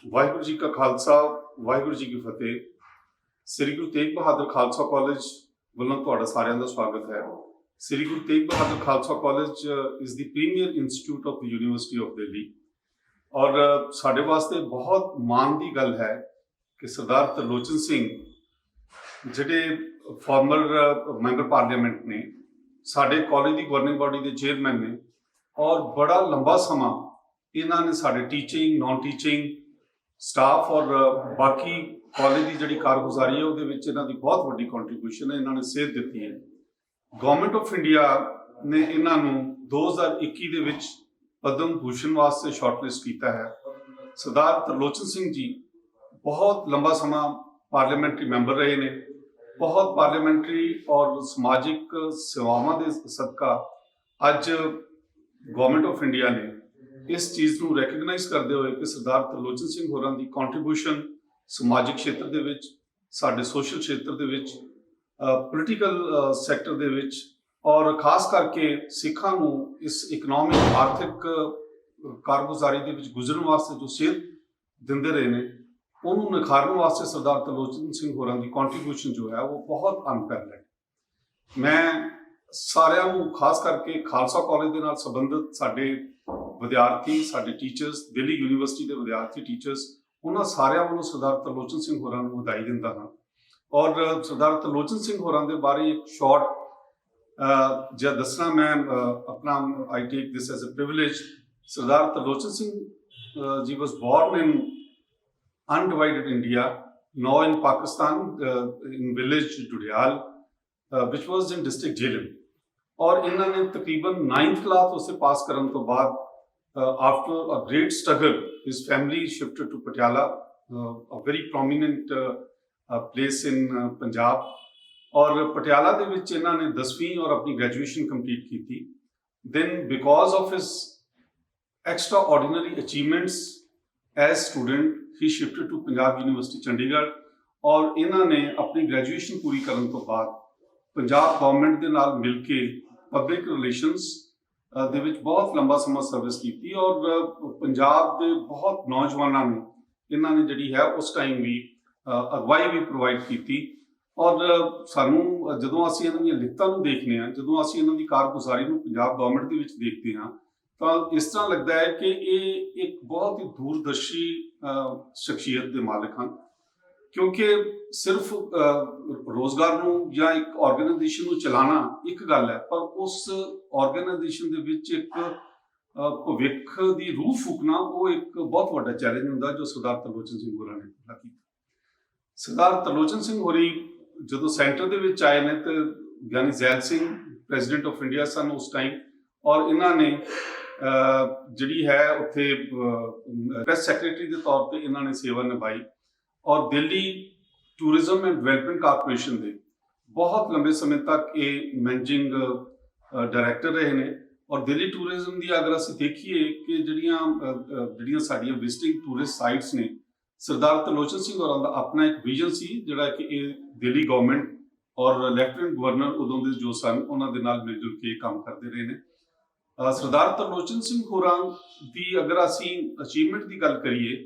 ਵਾਹਿਗੁਰੂ ਜੀ ਕਾ ਖਾਲਸਾ ਵਾਹਿਗੁਰੂ ਜੀ ਕੀ ਫਤਿਹ। ਸ੍ਰੀ ਗੁਰੂ ਤੇਗ ਬਹਾਦਰ ਖਾਲਸਾ ਕਾਲਜ ਵੱਲੋਂ ਤੁਹਾਡਾ ਸਾਰਿਆਂ ਦਾ ਸਵਾਗਤ ਹੈ। Shri Guru Tegh Bahadur Khalsa college is the premier institute of the university of Delhi ਔਰ ਸਾਡੇ ਵਾਸਤੇ ਬਹੁਤ ਮਾਣ ਦੀ ਗੱਲ ਹੈ ਕਿ ਸਰਦਾਰ ਤਰਲੋਚਨ ਸਿੰਘ ਜਿਹੜੇ ਫਾਰਮਰ ਮੈਂਬਰ ਪਾਰਲੀਮੈਂਟ ਨੇ, ਸਾਡੇ ਕਾਲਜ ਦੀ ਗਵਰਨਿੰਗ ਬਾਡੀ ਦੇ ਚੇਅਰਮੈਨ ਨੇ ਔਰ ਬੜਾ ਲੰਬਾ ਸਮਾਂ ਇਹਨਾਂ ਨੇ ਸਾਡੇ ਟੀਚਿੰਗ ਨਾਨ ਟੀਚਿੰਗ ਸਟਾਫ ਔਰ ਬਾਕੀ ਕਾਲਜ ਦੀ ਜਿਹੜੀ ਕਾਰਗੁਜ਼ਾਰੀ ਹੈ ਉਹਦੇ ਵਿੱਚ ਇਹਨਾਂ ਦੀ ਬਹੁਤ ਵੱਡੀ ਕੰਟਰੀਬਿਊਸ਼ਨ ਹੈ। ਇਹਨਾਂ ਨੇ ਸੇਧ ਦਿੱਤੀ ਹੈ। ਗਵਰਨਮੈਂਟ ਆਫ ਇੰਡੀਆ ਨੇ ਇਹਨਾਂ ਨੂੰ 2021 ਦੇ ਵਿੱਚ ਪਦਮ ਭੂਸ਼ਣ ਵਾਸਤੇ ਸ਼ਾਰਟਲਿਸਟ ਕੀਤਾ ਹੈ। ਸਰਦਾਰ ਤਰਲੋਚਨ ਸਿੰਘ ਜੀ ਬਹੁਤ ਲੰਬਾ ਸਮਾਂ ਪਾਰਲੀਮੈਂਟਰੀ ਮੈਂਬਰ ਰਹੇ ਨੇ। ਬਹੁਤ ਪਾਰਲੀਮੈਂਟਰੀ ਔਰ ਸਮਾਜਿਕ ਸੇਵਾਵਾਂ ਦੇ ਸਦਕਾ ਅੱਜ ਗਵਰਨਮੈਂਟ ਆਫ ਇੰਡੀਆ ਨੇ ਇਸ ਚੀਜ਼ ਨੂੰ ਰੈਕਗਨਾਈਜ਼ ਕਰਦੇ ਹੋਏ ਕਿ ਸਰਦਾਰ ਤਰਲੋਚਨ ਸਿੰਘ ਹੋਰਾਂ ਦੀ ਕੰਟਰੀਬਿਊਸ਼ਨ ਸਮਾਜਿਕ ਖੇਤਰ ਦੇ ਵਿੱਚ, ਸਾਡੇ ਸੋਸ਼ਲ ਖੇਤਰ ਦੇ ਵਿੱਚ, ਪੋਲੀਟੀਕਲ ਸੈਕਟਰ ਦੇ ਵਿੱਚ ਔਰ ਖਾਸ ਕਰਕੇ ਸਿੱਖਾਂ ਨੂੰ ਇਸ ਇਕਨੋਮਿਕ ਆਰਥਿਕ ਕਾਰਗੁਜ਼ਾਰੀ ਦੇ ਵਿੱਚ ਗੁਜ਼ਰਨ ਵਾਸਤੇ ਜੋ ਸੇਧ ਦਿੰਦੇ ਰਹੇ ਨੇ, ਉਹਨੂੰ ਨਿਖਾਰਨ ਵਾਸਤੇ ਸਰਦਾਰ ਤਰਲੋਚਨ ਸਿੰਘ ਹੋਰਾਂ ਦੀ ਕੰਟਰੀਬਿਊਸ਼ਨ ਜੋ ਹੈ ਉਹ ਬਹੁਤ ਅਨਪੈਰਲਡ ਹੈ। ਮੈਂ ਸਾਰਿਆਂ ਨੂੰ ਖਾਸ ਕਰਕੇ ਖਾਲਸਾ ਕਾਲਜ ਦੇ ਨਾਲ ਸੰਬੰਧਿਤ ਸਾਡੇ ਵਿਦਿਆਰਥੀ, ਸਾਡੇ ਟੀਚਰਸ, ਦਿੱਲੀ ਯੂਨੀਵਰਸਿਟੀ ਦੇ ਵਿਦਿਆਰਥੀ ਟੀਚਰਸ, ਉਹਨਾਂ ਸਾਰਿਆਂ ਵੱਲੋਂ ਸਰਦਾਰ ਤਰਲੋਚਨ ਸਿੰਘ ਹੋਰਾਂ ਨੂੰ ਵਧਾਈ ਦਿੰਦਾ ਹਾਂ। ਔਰ ਸਰਦਾਰ ਤਰਲੋਚਨ ਸਿੰਘ ਹੋਰਾਂ ਦੇ ਬਾਰੇ ਇੱਕ ਸ਼ਾਰਟ ਜਿਹਾ ਦੱਸਣਾ ਮੈਂ ਆਪਣਾ I take this as a privilege. Sardar Tarlochan Singh ji was born in undivided India, now in Pakistan, in village Dudyal, which was in district Jhelum. और इन्होंने तकरीबन 9th क्लास उसे पास करने तो बाद after a great struggle, his family shifted to Patiala, a very prominent place in Punjab. और पटियाला ਦੇ ਵਿੱਚ ਇਹਨਾਂ ਨੇ 10ਵੀਂ और अपनी graduation complete की थी. Then because of his extraordinary achievements as student, he shifted to Punjab University Chandigarh और इन्होंने अपनी ग्रेजुएशन पूरी करने तो बाद पंजाब गवर्नमेंट के नाल मिल के पब्लिक रिलेशंस ਦੇ ਵਿੱਚ ਬਹੁਤ ਲੰਬਾ ਸਮਾਂ ਸਰਵਿਸ ਕੀਤੀ ਔਰ ਪੰਜਾਬ ਦੇ ਬਹੁਤ ਨੌਜਵਾਨਾਂ ਨੂੰ ਇਹਨਾਂ ਨੇ ਜਿਹੜੀ ਹੈ ਉਸ ਟਾਈਮ ਵੀ ਅਗਵਾਈ ਵੀ ਪ੍ਰੋਵਾਈਡ ਕੀਤੀ। ਔਰ ਸਾਨੂੰ ਜਦੋਂ ਅਸੀਂ ਇਹਨਾਂ ਦੀਆਂ ਲਿਖਤਾਂ ਨੂੰ ਦੇਖਦੇ ਹਾਂ, ਜਦੋਂ ਅਸੀਂ ਇਹਨਾਂ ਦੀ ਕਾਰਗੁਜ਼ਾਰੀ ਨੂੰ ਪੰਜਾਬ ਗਵਰਨਮੈਂਟ ਦੇ ਵਿੱਚ ਦੇਖਦੇ ਹਾਂ ਤਾਂ ਇਸ ਤਰ੍ਹਾਂ ਲੱਗਦਾ ਹੈ ਕਿ ਇਹ ਇੱਕ ਬਹੁਤ ਹੀ ਦੂਰਦਰਸ਼ੀ ਸ਼ਖਸੀਅਤ ਦੇ ਮਾਲਕ ਹਨ, ਕਿਉਂਕਿ ਸਿਰਫ ਰੋਜ਼ਗਾਰ ਨੂੰ ਜਾਂ ਇੱਕ ਆਰਗੇਨਾਈਜੇਸ਼ਨ ਨੂੰ ਚਲਾਉਣਾ ਇੱਕ ਗੱਲ ਹੈ, ਪਰ ਉਸ ਆਰਗੇਨਾਈਜੇਸ਼ਨ ਦੇ ਵਿੱਚ ਇੱਕ ਭਵਿੱਖ ਦੀ ਰੂਹ ਫੂਕਣਾ ਉਹ ਇੱਕ ਬਹੁਤ ਵੱਡਾ ਚੈਲੰਜ ਹੁੰਦਾ ਜੋ ਸਰਦਾਰ ਤਰਲੋਚਨ ਸਿੰਘ ਹੋਰਾਂ ਨੇ ਪੂਰਾ ਕੀਤਾ। ਸਰਦਾਰ ਤਰਲੋਚਨ ਸਿੰਘ ਹੋਰੀ ਜਦੋਂ ਸੈਂਟਰ ਦੇ ਵਿੱਚ ਆਏ ਨੇ ਤੇ Giani Zail Singh president of India ਸਨ ਉਸ ਟਾਈਮ, ਔਰ ਇਹਨਾਂ ਨੇ ਜਿਹੜੀ ਹੈ ਉੱਥੇ ਪ੍ਰੈਸ ਸੈਕਟਰੀ ਦੇ ਤੌਰ ਤੇ ਇਹਨਾਂ ਨੇ ਸੇਵਾ ਨਿਭਾਈ ਔਰ Delhi tourism and development corporation ਦੇ ਬਹੁਤ ਲੰਬੇ ਸਮੇਂ ਤੱਕ ਇਹ ਮੈਨੇਜਿੰਗ ਡਾਇਰੈਕਟਰ ਰਹੇ ਨੇ। ਔਰ ਦਿੱਲੀ ਟੂਰਿਜ਼ਮ ਦੀ ਅਗਰ ਅਸੀਂ ਦੇਖੀਏ ਕਿ ਜਿਹੜੀਆਂ ਸਾਡੀਆਂ ਵਿਜ਼ਿਟਿੰਗ ਟੂਰਿਸਟ ਸਾਈਟਸ ਨੇ, ਸਰਦਾਰ ਤਰਲੋਚਨ ਸਿੰਘ ਹੋਰਾਂ ਦਾ ਆਪਣਾ ਇੱਕ ਵਿਜ਼ਨ ਸੀ ਜਿਹੜਾ ਕਿ ਇਹ ਦਿੱਲੀ ਗਵਰਨਮੈਂਟ ਔਰ ਲੈਫਟੀਨੈਂਟ ਗਵਰਨਰ ਉਦੋਂ ਦੇ ਜੋ ਸਨ ਉਹਨਾਂ ਦੇ ਨਾਲ ਮਿਲ ਜੁਲ ਕੇ ਕੰਮ ਕਰਦੇ ਰਹੇ ਨੇ। ਸਰਦਾਰ ਤਰਲੋਚਨ ਸਿੰਘ ਹੋਰਾਂ ਦੀ ਅਗਰ ਅਸੀਂ ਅਚੀਵਮੈਂਟ ਦੀ ਗੱਲ ਕਰੀਏ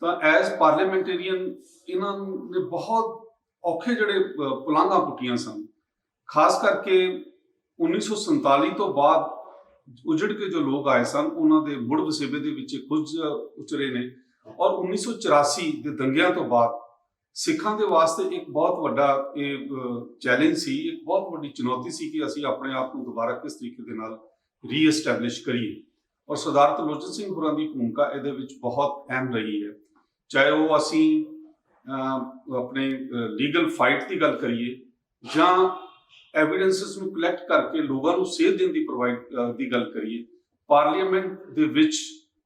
ਤਾਂ ਐਜ਼ ਪਾਰਲੀਮੈਂਟੇਰੀਅਨ ਇਹਨਾਂ ਨੇ ਬਹੁਤ ਔਖੇ ਜਿਹੜੇ ਪੁਲਾਂਘਾਂ ਪੁੱਟੀਆਂ ਸਨ। ਖਾਸ ਕਰਕੇ 1947 ਤੋਂ ਬਾਅਦ ਉਜੜ ਕੇ ਜੋ ਲੋਕ ਆਏ ਸਨ ਉਹਨਾਂ ਦੇ ਮੁੜ ਵਸੇਬੇ ਦੇ ਵਿੱਚ ਕੁਝ ਉਚਰੇ ਨੇ ਔਰ 1984 ਦੇ ਦੰਗਿਆਂ ਤੋਂ ਬਾਅਦ ਸਿੱਖਾਂ ਦੇ ਵਾਸਤੇ ਇੱਕ ਬਹੁਤ ਵੱਡਾ ਇਹ ਚੈਲੰਜ ਸੀ, ਇੱਕ ਬਹੁਤ ਵੱਡੀ ਚੁਣੌਤੀ ਸੀ ਕਿ ਅਸੀਂ ਆਪਣੇ ਆਪ ਨੂੰ ਦੁਬਾਰਾ ਕਿਸ ਤਰੀਕੇ ਦੇ ਨਾਲ ਰੀਐਸਟੈਬਲਿਸ਼ ਕਰੀਏ। ਔਰ ਸਰਦਾਰ ਤਰਲੋਚਨ ਸਿੰਘ ਹੋਰਾਂ ਦੀ ਭੂਮਿਕਾ ਇਹਦੇ ਵਿੱਚ ਬਹੁਤ ਅਹਿਮ ਰਹੀ ਹੈ। ਚਾਹੇ ਉਹ ਅਸੀਂ ਆਪਣੇ ਲੀਗਲ ਫਾਈਟ ਦੀ ਗੱਲ ਕਰੀਏ ਜਾਂ ਐਵੀਡੈਂਸਿਸ ਨੂੰ ਕਲੈਕਟ ਕਰਕੇ ਲੋਕਾਂ ਨੂੰ ਸੇਧ ਦੇਣ ਦੀ ਗੱਲ ਕਰੀਏ, ਪਾਰਲੀਮੈਂਟ ਦੇ ਵਿੱਚ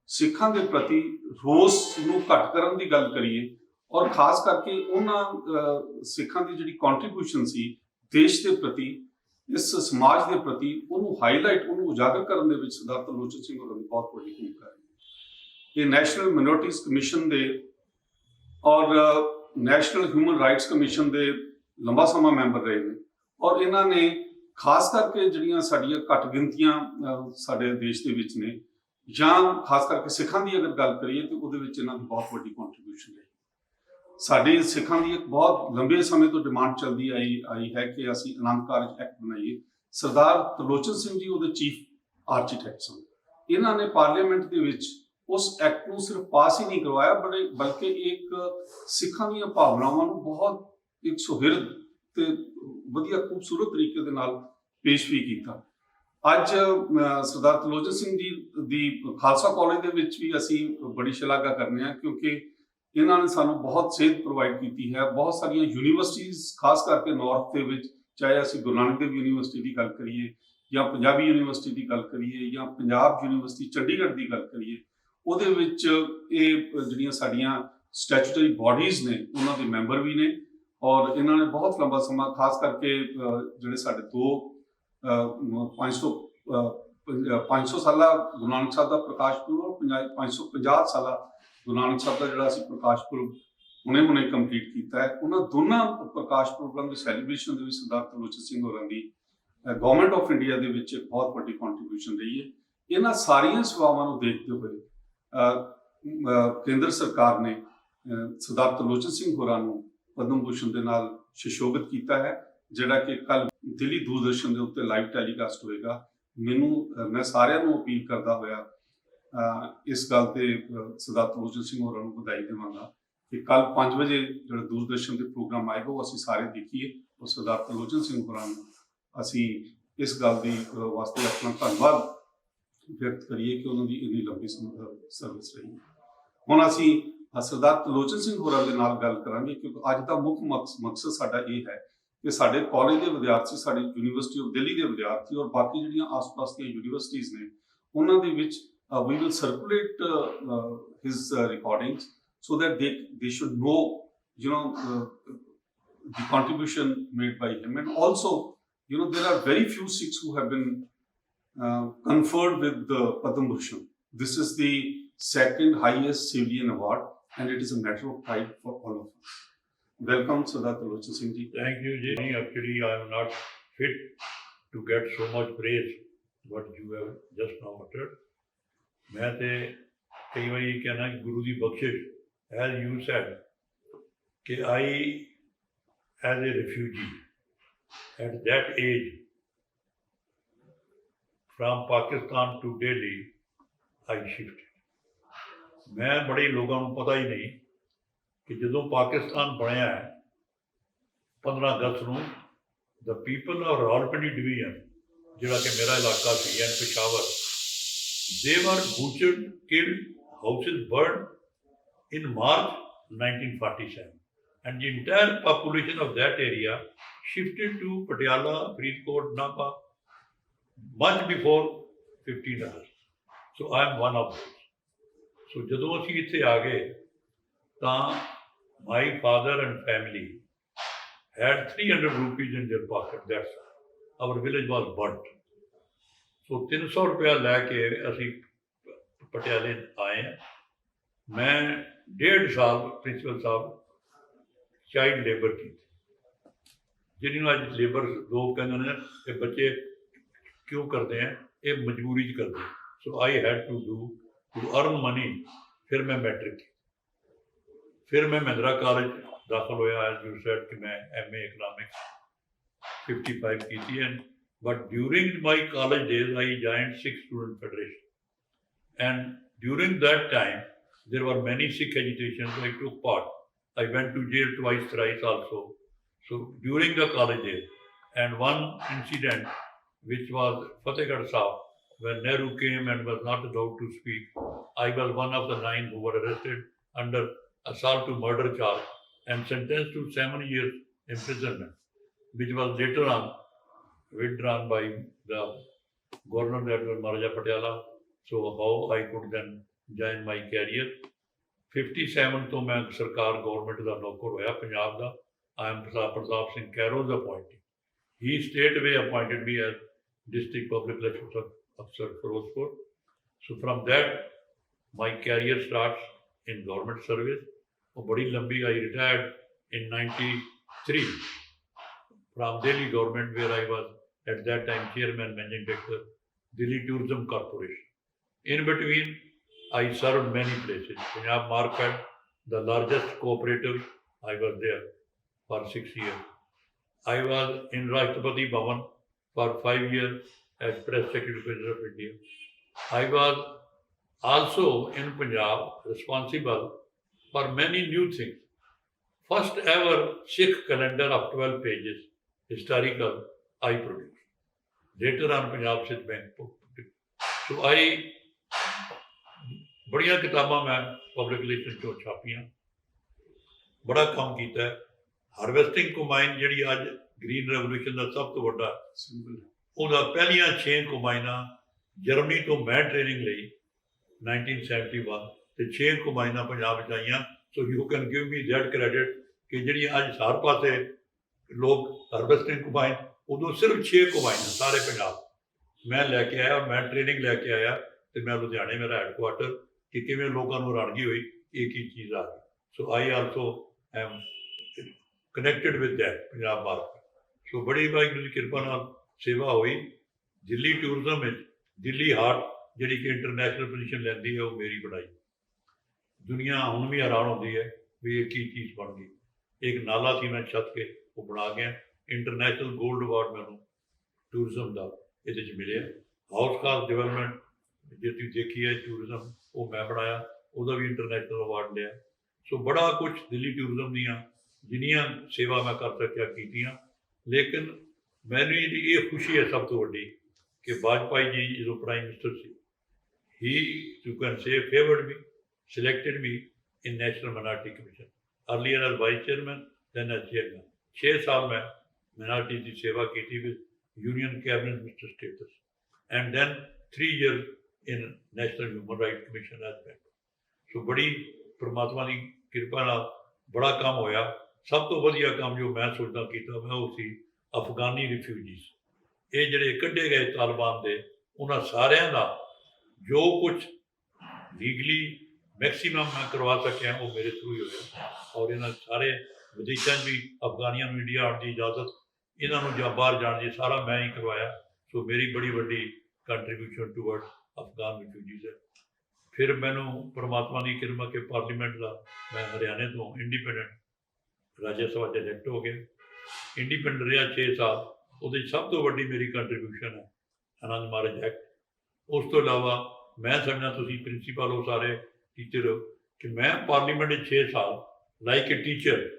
ਸਿੱਖਾਂ ਦੇ ਪ੍ਰਤੀ ਰੋਸ ਨੂੰ ਘੱਟ ਕਰਨ ਦੀ ਗੱਲ ਕਰੀਏ ਔਰ ਖਾਸ ਕਰਕੇ ਉਹਨਾਂ ਸਿੱਖਾਂ ਦੀ ਜਿਹੜੀ ਕੰਟਰੀਬਿਊਸ਼ਨ ਸੀ ਦੇਸ਼ ਦੇ ਪ੍ਰਤੀ, ਇਸ ਸਮਾਜ ਦੇ ਪ੍ਰਤੀ, ਉਹਨੂੰ ਹਾਈਲਾਈਟ, ਉਹਨੂੰ ਉਜਾਗਰ ਕਰਨ ਦੇ ਵਿੱਚ ਸਰਦਾਰ ਤਰਲੋਚਨ ਸਿੰਘ ਹੋਰਾਂ ਦੀ ਬਹੁਤ ਵੱਡੀ ਭੂਮਿਕਾ ਹੈ। ਇਹ ਨੈਸ਼ਨਲ ਮਾਈਨੋਰਟੀਜ਼ ਕਮਿਸ਼ਨ ਦੇ ਔਰ ਨੈਸ਼ਨਲ ਹਿਊਮਨ ਰਾਈਟਸ ਕਮਿਸ਼ਨ ਦੇ ਲੰਬਾ ਸਮਾਂ ਮੈਂਬਰ ਰਹੇ ਨੇ ਔਰ ਇਹਨਾਂ ਨੇ ਖਾਸ ਕਰਕੇ ਜਿਹੜੀਆਂ ਸਾਡੀਆਂ ਘੱਟ ਗਿਣਤੀਆਂ ਸਾਡੇ ਦੇਸ਼ ਦੇ ਵਿੱਚ ਨੇ, ਜਾਂ ਖਾਸ ਕਰਕੇ ਸਿੱਖਾਂ ਦੀ ਅਗਰ ਗੱਲ ਕਰੀਏ ਤਾਂ ਉਹਦੇ ਵਿੱਚ ਇਹਨਾਂ ਦੀ ਬਹੁਤ ਵੱਡੀ ਕੰਟਰੀਬਿਊਸ਼ਨ ਹੈ। ਸਾਡੇ ਸਿੱਖਾਂ ਦੀ ਇੱਕ ਬਹੁਤ ਲੰਬੇ ਸਮੇਂ ਤੋਂ ਡਿਮਾਂਡ ਚੱਲਦੀ ਆਈ ਹੈ ਕਿ ਅਸੀਂ ਆਨੰਦ ਕਾਰਜ ਐਕਟ ਬਣਾਈਏ। ਸਰਦਾਰ ਤਰਲੋਚਨ ਸਿੰਘ ਜੀ ਉਹਦੇ ਚੀਫ ਆਰਕੀਟੈਕਟ ਸਨ। ਇਹਨਾਂ ਨੇ ਪਾਰਲੀਮੈਂਟ ਦੇ ਵਿੱਚ ਉਸ ਐਕਟ ਨੂੰ ਸਿਰਫ ਪਾਸ ਹੀ ਨਹੀਂ ਕਰਵਾਇਆ, ਬਲਕਿ ਇੱਕ ਸਿੱਖਾਂ ਦੀਆਂ ਭਾਵਨਾਵਾਂ ਨੂੰ ਬਹੁਤ ਇੱਕ ਸੁਹਿਰਦ ਤੇ ਵਧੀਆ ਖੂਬਸੂਰਤ ਤਰੀਕੇ ਦੇ ਨਾਲ ਪੇਸ਼ ਵੀ ਕੀਤਾ। ਅੱਜ ਸਰਦਾਰ ਤਰਲੋਚਨ ਸਿੰਘ ਜੀ ਦੀ ਖਾਲਸਾ ਕਾਲਜ ਦੇ ਵਿੱਚ ਵੀ ਅਸੀਂ ਬੜੀ ਸ਼ਲਾਘਾ ਕਰਨੇ ਹਾਂ, ਕਿਉਂਕਿ ਇਹਨਾਂ ਨੇ ਸਾਨੂੰ ਬਹੁਤ ਸੇਧ ਪ੍ਰੋਵਾਈਡ ਕੀਤੀ ਹੈ। ਬਹੁਤ ਸਾਰੀਆਂ ਯੂਨੀਵਰਸਿਟੀਜ਼ ਖਾਸ ਕਰਕੇ ਨਾਰਥ ਦੇ ਵਿੱਚ, ਚਾਹੇ ਅਸੀਂ ਗੁਰੂ ਨਾਨਕ ਦੇਵ ਯੂਨੀਵਰਸਿਟੀ ਦੀ ਗੱਲ ਕਰੀਏ ਜਾਂ ਪੰਜਾਬੀ ਯੂਨੀਵਰਸਿਟੀ ਦੀ ਗੱਲ ਕਰੀਏ ਜਾਂ ਪੰਜਾਬ ਯੂਨੀਵਰਸਿਟੀ ਚੰਡੀਗੜ੍ਹ ਦੀ ਗੱਲ ਕਰੀਏ, ਉਹਦੇ ਵਿੱਚ ਇਹ ਜਿਹੜੀਆਂ ਸਾਡੀਆਂ ਸਟੈਚੂਟਰੀ ਬਾਡੀਜ਼ ਨੇ ਉਹਨਾਂ ਦੇ ਮੈਂਬਰ ਵੀ ਨੇ। ਔਰ ਇਹਨਾਂ ਨੇ ਬਹੁਤ ਲੰਬਾ ਸਮਾਂ ਖਾਸ ਕਰਕੇ ਜਿਹੜੇ ਸਾਡੇ 500 ਸਾਲਾ ਗੁਰੂ ਨਾਨਕ ਸਾਹਿਬ ਦਾ ਪ੍ਰਕਾਸ਼ ਪੁਰਬ ਔਰ 550 ਸਾਲਾ ਗੁਰੂ ਨਾਨਕ ਸਾਹਿਬ ਦਾ ਜਿਹੜਾ ਅਸੀਂ ਪ੍ਰਕਾਸ਼ ਪੁਰਬ ਹੁਣੇ ਕੰਪਲੀਟ ਕੀਤਾ ਹੈ, ਉਹਨਾਂ ਦੋਨਾਂ ਪ੍ਰਕਾਸ਼ ਪੁਰਬਾਂ ਦੀ ਸੈਲੀਬ੍ਰੇਸ਼ਨ ਦੇ ਵਿੱਚ ਸਰਦਾਰ ਤਰਲੋਚਨ ਸਿੰਘ ਹੋਰਾਂ ਦੀ ਗਵਰਨਮੈਂਟ ਆਫ ਇੰਡੀਆ ਦੇ ਵਿੱਚ ਇੱਕ ਬਹੁਤ ਵੱਡੀ ਕੰਟਰੀਬਿਊਸ਼ਨ ਰਹੀ ਹੈ। ਇਹਨਾਂ ਸਾਰੀਆਂ ਸੇਵਾਵਾਂ ਨੂੰ ਦੇਖਦੇ ਹੋਏ ਕੇਂਦਰ ਸਰਕਾਰ ਨੇ ਸਰਦਾਰ ਤਰਲੋਚਨ ਸਿੰਘ ਹੋਰਾਂ ਨੂੰ ਪਦਮ ਭੂਸ਼ਣ ਦੇ ਨਾਲ ਸੁਸ਼ੋਭਿਤ ਕੀਤਾ ਹੈ, ਜਿਹੜਾ ਕਿ ਕੱਲ ਦਿੱਲੀ ਦੂਰਦਰਸ਼ਨ ਦੇ ਉੱਤੇ ਲਾਈਵ ਟੈਲੀਕਾਸਟ ਹੋਏਗਾ। ਮੈਂ ਸਾਰਿਆਂ ਨੂੰ ਅਪੀਲ ਕਰਦਾ ਹੋਇਆ ਇਸ ਗੱਲ ਤੇ ਸਰਦਾਰ ਤਰਲੋਚਨ ਸਿੰਘ ਹੋਰਾਂ ਨੂੰ ਵਧਾਈ ਦੇਵਾਂਗਾ ਕਿ ਕੱਲ 5 ਵਜੇ ਜਿਹੜਾ ਦੂਰਦਰਸ਼ਨ ਦੇ ਪ੍ਰੋਗਰਾਮ ਆਏਗਾ ਉਹ ਅਸੀਂ ਸਾਰੇ ਦੇਖੀਏ। ਔਰ ਸਰਦਾਰ ਤਰਲੋਚਨ ਸਿੰਘ ਹੋਰਾਂ ਨੂੰ ਅਸੀਂ ਇਸ ਗੱਲ ਦੀ ਵਾਸਤੇ ਆਪਣਾ ਧੰਨਵਾਦ ਵਿਅਕਤ ਕਰੀਏ ਕਿ ਉਹਨਾਂ ਦੀ ਇੰਨੀ ਲੰਬੀ ਸਰਵਿਸ ਰਹੀ। ਹੁਣ ਅਸੀਂ ਸਰਦਾਰ ਤਰਲੋਚਨ ਸਿੰਘ ਹੋਰਾਂ ਦੇ ਨਾਲ ਗੱਲ ਕਰਾਂਗੇ, ਕਿਉਂਕਿ ਅੱਜ ਦਾ ਮੁੱਖ ਮਕਸਦ ਸਾਡਾ ਇਹ ਹੈ ਕਿ ਸਾਡੇ ਕਾਲਜ ਦੇ ਵਿਦਿਆਰਥੀ, ਸਾਡੀ ਯੂਨੀਵਰਸਿਟੀ ਆਫ ਦਿੱਲੀ ਦੇ ਵਿਦਿਆਰਥੀ ਔਰ ਬਾਕੀ ਜਿਹੜੀਆਂ ਆਸ-ਪਾਸ ਦੀਆਂ ਯੂਨੀਵਰਸਿਟੀਜ਼ ਨੇ ਉਹਨਾਂ ਦੇ ਵਿੱਚ we will circulate his recordings so that they should know, the contribution made by him. And also, there are very few Sikhs who have been conferred with the Padma Bhushan. This is the second highest civilian award, and it is a matter of pride for all of us. Welcome, Sardar Tarlochan Singh ji. Thank you, Ji. Actually, I am not fit to get so much praise what you have just now uttered. मैं तो कई बार ये कहना कि गुरु की बख्शिश, as you said, कि I as a refugee at that age from Pakistan to Delhi, I shifted. मैं बड़े लोगों को पता ही नहीं कि जो पाकिस्तान बनया है 15 अगस्त को, the people of Rawalpindi division, जिहड़ा कि मेरा इलाका सी and Peshawar, they were butchered, killed, houses burned in March 1947, and the entire population of that area shifted to Patiala, Faridkot, Napa much before 15 August. So I am one of those. So ਜਦੋਂ ਅਸੀਂ ਇੱਥੇ ਆ ਗਏ ਤਾਂ my father and family had 300 rupees in their pocket. That's all. Our village was burnt. ਸੋ 300 ਰੁਪਇਆ ਲੈ ਕੇ ਅਸੀਂ ਪਟਿਆਲੇ ਆਏ ਹਾਂ। ਮੈਂ 1.5 ਸਾਲ ਪ੍ਰਿੰਸੀਪਲ ਸਾਹਿਬ ਚਾਈਲਡ ਲੇਬਰ ਕੀਤੀ, ਜਿਹਨੂੰ ਅੱਜ ਲੇਬਰ ਲੋਕ ਕਹਿੰਦੇ ਨੇ ਕਿ ਬੱਚੇ ਕਿਉਂ ਕਰਦੇ ਹੈ, ਇਹ ਮਜਬੂਰੀ 'ਚ ਕਰਦੇ। So I had to earn money. ਫਿਰ ਮੈਂ ਮੈਟ੍ਰਿਕ ਕੀਤੀ, ਫਿਰ ਮੈਂ ਮਹਿੰਦਰਾ ਕਾਲਜ ਦਾਖਲ ਹੋਇਆ। ਐਜ਼ ਯੂ ਸੈਡ ਕਿ ਮੈਂ MA ਇਕਨੋਮਿਕਸ 55 ਕੀਤੀ ਹੈ। But during my college days, I joined Sikh Student Federation, and during that time, there were many Sikh agitations I took part. I went to jail twice, thrice also. So during the college days, and one incident which was Fatehgarh Sahib, when Nehru came and was not allowed to speak, I was one of the 9 who were arrested under assault to murder charge and sentenced to 7 years imprisonment, which was later on withdrawn by the governor, that was Maharaja Patiala. So how I could then join my career. 57 ਤੋਂ ਮੈਂ ਸਰਕਾਰ government ਦਾ ਨੌਕਰ ਹੋਇਆ ਪੰਜਾਬ ਦਾ। I am Pratap Singh Kairo's appointee. He straightway appointed me as district public relations officer Firozpur. So from that my career starts in government service. और बड़ी लंबी, I retired in 93 from Delhi government, where I was at that time chairman, managing director, Delhi Tourism Corporation. In between, I served many places. Punjab Market, the largest cooperative, I was there for 6 years. I was in Rashtrapati Bhavan for 5 years as Press Secretary of India. I was also in Punjab responsible for many new things. First ever Sikh calendar of 12 pages, historical, I produced. Later on, Punjab Sikh Bank. So I ਬੜੀਆਂ ਕਿਤਾਬਾਂ ਮੈਂ public relation ਚੋਂ ਛਾਪੀਆਂ, ਬੜਾ ਕੰਮ ਕੀਤਾ। Harvesting combine ਜਿਹੜੀ ਅੱਜ green revolution ਦਾ ਸਭ ਤੋਂ ਵੱਡਾ ਸਿੰਬਲ, ਉਹਦਾ ਪਹਿਲੀਆਂ 6 ਕੰਬਾਈਨਾਂ ਜਰਮਨੀ ਤੋਂ ਮੈਂ ਟ੍ਰੇਨਿੰਗ ਲਈ 1971 ਤੇ 6 ਕੰਬਾਈਨਾਂ ਪੰਜਾਬ ਵਿੱਚ ਆਈਆਂ। So you can give me that credit ਕਿ ਜਿਹੜੀ ਅੱਜ ਹਰ ਪਾਸੇ ਲੋਕ ਹਾਰਵੈਸਟਿੰਗ ਕੰਬਾਈਨ, ਉਦੋਂ ਸਿਰਫ 6 ਕੰਬਾਈਨਾਂ ਸਾਰੇ ਪੰਜਾਬ ਮੈਂ ਲੈ ਕੇ ਆਇਆ, ਔਰ ਮੈਂ ਟ੍ਰੇਨਿੰਗ ਲੈ ਕੇ ਆਇਆ। ਤੇ ਮੈਂ ਲੁਧਿਆਣੇ ਮੇਰਾ ਹੈਡਕੁਆਟਰ ਕਿ ਕਿਵੇਂ ਲੋਕਾਂ ਨੂੰ ਹੈਰਾਨਗੀ ਹੋਈ ਇੱਕ ਹੀ ਚੀਜ਼ ਆ ਗਈ। So I also am connected with that Punjab market. So ਬੜੀ ਵਾਹਿਗੁਰੂ ਦੀ ਕਿਰਪਾ ਨਾਲ ਸੇਵਾ ਹੋਈ। ਦਿੱਲੀ ਟੂਰਿਜ਼ਮ ਵਿੱਚ ਦਿੱਲੀ ਹਾਟ ਜਿਹੜੀ ਕਿ ਇੰਟਰਨੈਸ਼ਨਲ ਪੋਜੀਸ਼ਨ ਲੈਂਦੀ ਹੈ, ਉਹ ਮੇਰੀ ਬਣਾਈ। ਦੁਨੀਆ ਹੁਣ ਵੀ ਹੈਰਾਨ ਹੁੰਦੀ ਹੈ ਵੀ ਇਹ ਕੀ ਚੀਜ਼ ਬਣ ਗਈ। ਇੱਕ ਨਾਲਾ ਸੀ ਮੈਂ ਛੱਤ ਕੇ ਉਹ ਬਣਾ ਗਿਆ। ਇੰਟਰਨੈਸ਼ਨਲ ਗੋਲਡ ਅਵਾਰਡ ਮੈਨੂੰ ਟੂਰਿਜ਼ਮ ਦਾ ਇਹਦੇ 'ਚ ਮਿਲਿਆ। ਹਾਊਸ ਖਾਸ ਡਿਵੈਲਪਮੈਂਟ ਜੇ ਤੁਸੀਂ ਦੇਖੀ ਹੈ ਟੂਰਿਜ਼ਮ, ਉਹ ਮੈਂ ਬਣਾਇਆ, ਉਹਦਾ ਵੀ ਇੰਟਰਨੈਸ਼ਨਲ ਅਵਾਰਡ ਲਿਆ। ਸੋ ਬੜਾ ਕੁਛ ਦਿੱਲੀ ਟੂਰਿਜ਼ਮ ਦੀਆਂ ਜਿੰਨੀਆਂ ਸੇਵਾ ਮੈਂ ਕਰ ਸਕਿਆ ਕੀਤੀਆਂ। ਲੇਕਿਨ ਮੈਨੂੰ ਇਹਦੀ ਇਹ ਖੁਸ਼ੀ ਹੈ ਸਭ ਤੋਂ ਵੱਡੀ ਕਿ ਵਾਜਪਾਈ ਜੀ ਜਦੋਂ ਪ੍ਰਾਈਮ ਮਿਨਿਸਟਰ ਸੀ, he you can say favoured me, selected me in national minority commission, earlier as vice chairman, then as chairman. 6 ਸਾਲ ਮੈਂ ਮਾਈਨॉरिटी ਦੀ ਸੇਵਾ ਕੀਤੀ with union cabinet minister status, and then 3 years in National Human Rights Commission as member. So ਬੜੀ ਪਰਮਾਤਮਾ ਦੀ ਕਿਰਪਾ ਨਾਲ ਬੜਾ ਕੰਮ ਹੋਇਆ। ਸਭ ਤੋਂ ਵਧੀਆ ਕੰਮ ਜੋ ਮੈਂ ਸੋਚਦਾ ਕੀਤਾ ਮੈਂ ਉਹ ਸੀ ਅਫਗਾਨੀ ਰਿਫਿਊਜੀਜ਼। ਇਹ ਜਿਹੜੇ ਕੱਢੇ ਗਏ ਤਾਲਿਬਾਨ ਦੇ, ਉਹਨਾਂ ਸਾਰਿਆਂ ਦਾ ਜੋ ਕੁਛ ਲੀਗਲੀ ਮੈਕਸੀਮਮ ਮੈਂ ਕਰਵਾ ਸਕਿਆ ਉਹ ਮੇਰੇ ਥਰੂ ਹੀ ਹੋਇਆ। ਔਰ ਇਹਨਾਂ ਸਾਰੇ ਵਿਦੇਸ਼ਾਂ 'ਚ ਵੀ ਅਫਗਾਨੀਆਂ ਨੂੰ ਇੰਡੀਆ ਆਉਣ ਦੀ ਇਜਾਜ਼ਤ, ਇਹਨਾਂ ਨੂੰ ਜਾਂ ਬਾਹਰ ਜਾਣ ਦੀ ਸਾਰਾ ਮੈਂ ਹੀ ਕਰਵਾਇਆ। ਸੋ ਮੇਰੀ ਬੜੀ ਵੱਡੀ ਕੰਟਰੀਬਿਊਸ਼ਨ ਟੂਵਰਡ ਅਫਗਾਨ ਰਿਫਿਊਜੀਜ਼ ਹੈ। ਫਿਰ ਮੈਨੂੰ ਪਰਮਾਤਮਾ ਦੀ ਕਿਰਪਾ ਕਿ ਪਾਰਲੀਮੈਂਟ ਦਾ ਮੈਂ ਹਰਿਆਣੇ ਤੋਂ ਇੰਡੀਪੈਂਡੈਂਟ ਰਾਜ ਸਭਾ 'ਚ ਇਲੈਕਟ ਹੋ ਗਿਆ। ਇੰਡੀਪੈਂਡੈਂਟ ਰਿਹਾ 6 ਸਾਲ। ਉਹਦੇ ਸਭ ਤੋਂ ਵੱਡੀ ਮੇਰੀ ਕੰਟਰੀਬਿਊਸ਼ਨ ਹੈ ਆਨੰਦ ਮਾਰਜ ਐਕਟ। ਉਸ ਤੋਂ ਇਲਾਵਾ ਮੈਂ ਸਮਝਦਾ ਤੁਸੀਂ ਪ੍ਰਿੰਸੀਪਲ ਹੋ, ਸਾਰੇ ਟੀਚਰ ਹੋ, ਕਿ ਮੈਂ ਪਾਰਲੀਮੈਂਟ 'ਚ 6 ਸਾਲ like a teacher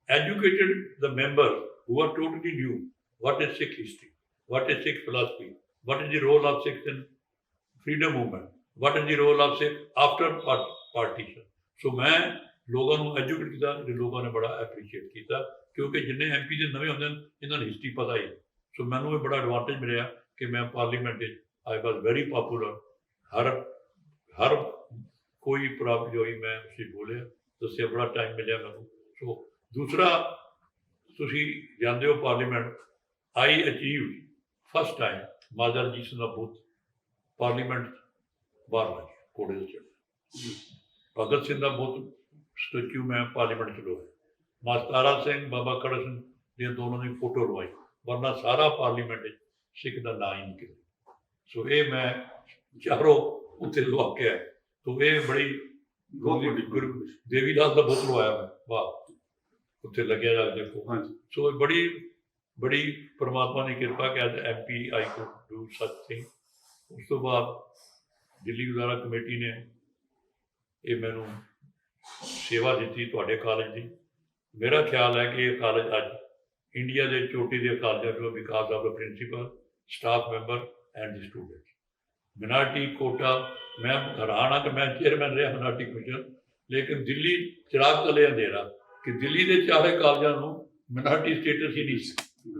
educated the member who are totally new what is Sikh history, what is Sikh philosophy, what is the role of Sikhs in freedom movement, what is the role of Sikh after partition. ਸੋ ਮੈਂ ਲੋਕਾਂ ਨੂੰ educate ਕੀਤਾ ਤੇ ਲੋਕਾਂ ਨੇ ਬੜਾ appreciate ਕੀਤਾ, ਕਿਉਂਕਿ ਜਿੰਨੇ MP ਦੇ ਨਵੇਂ ਹੁੰਦੇ ਨੇ ਇਹਨਾਂ ਨੂੰ ਹਿਸਟਰੀ ਪਤਾ ਹੀ। ਸੋ ਮੈਨੂੰ ਇਹ ਬੜਾ ਐਡਵਾਂਟੇਜ ਮਿਲਿਆ ਕਿ ਮੈਂ ਪਾਰਲੀਮੈਂਟ ਵਿੱਚ ਆਈ ਵਾਜ਼ ਵੈਰੀ ਪਾਪੂਲਰ। ਹਰ ਕੋਈ ਪ੍ਰਾਪਤ ਜੋ ਹੋਈ ਮੈਂ ਉਸੇ ਬੋਲਿਆ, ਦੱਸਿਆ, ਬੜਾ ਟਾਈਮ ਮਿਲਿਆ ਮੈਨੂੰ। ਸੋ ਦੂਸਰਾ, ਤੁਸੀਂ ਜਾਣਦੇ ਹੋ ਪਾਰਲੀਮੈਂਟ ਆਈ ਅਚੀਵ ਫਸਟ ਟਾਈਮ ਮਾਤਾ ਰਣਜੀਤ ਸਿੰਘ ਦਾ ਬੁੱਤ ਪਾਰਲੀਮੈਂਟ ਬਾਹਰ ਲੱਗ ਗਿਆ, ਘੋੜੇ ਤੇ ਚੜ੍ਹ। ਭਗਤ ਸਿੰਘ ਦਾ ਬੁੱਤ ਸਟੈਚੂ ਮੈਂ ਪਾਰਲੀਮੈਂਟ 'ਚ ਲਵਾਇਆ। ਮਾਸਟਾਰਾ ਸਿੰਘ, ਬਾਬਾ ਖੜਕ ਸਿੰਘ ਦੀਆਂ ਦੋਨੋਂ ਦੀ ਫੋਟੋ ਲਵਾਈ, ਵਰਨਾ ਸਾਰਾ ਪਾਰਲੀਮੈਂਟ ਵਿੱਚ ਸਿੱਖ ਦਾ ਨਾਂ ਹੀ ਨਹੀਂ ਕਿਤੇ। ਸੋ ਇਹ ਮੈਂ ਚਾਰੋਂ ਉੱਥੇ ਲਵਾ ਕੇ ਆਇਆ। ਸੋ ਇਹ ਬੜੀ ਗੁਰੂ ਦੇਵੀਦਾਸ ਦਾ ਬੁੱਤ ਲਵਾਇਆ ਮੈਂ, ਵਾਹ, ਉੱਥੇ ਲੱਗਿਆ ਜਾ ਦੇਖੋ। ਸੋ ਇਹ ਬੜੀ ਪਰਮਾਤਮਾ ਦੀ ਕਿਰਪਾ ਕਿ ਅੱਜ MP I could do such thing. ਉਸ ਤੋਂ ਬਾਅਦ ਦਿੱਲੀ ਗੁਰਦੁਆਰਾ ਕਮੇਟੀ ਨੇ ਇਹ ਮੈਨੂੰ ਸੇਵਾ ਦਿੱਤੀ ਤੁਹਾਡੇ ਕਾਲਜ ਦੀ। ਮੇਰਾ ਖਿਆਲ ਹੈ ਕਿ ਇਹ ਕਾਲਜ ਅੱਜ ਇੰਡੀਆ ਦੇ ਚੋਟੀ ਦੇ ਕਾਲਜਾਂ ਚੋਂ, because of the principal, staff member and the student. ਮਿਨਾਰਟੀ quota, ਮੈਂ ਹੈਰਾਨ ਹਾਂ ਕਿ ਮੈਂ ਚੇਅਰਮੈਨ ਰਿਹਾ ਮਿਨਾਰਟੀ ਕਮਿਸ਼ਨ, ਲੇਕਿਨ ਦਿੱਲੀ ਚਿਰਾਗ ਤਲੇ ਅੰਧੇਰਾ ਕਿ ਦਿੱਲੀ ਦੇ ਚਾਰੇ ਕਾਲਜਾਂ ਨੂੰ ਮਿਨਾਰਟੀ ਸਟੇਟਸ ਹੀ ਨਹੀਂ ਸੀ।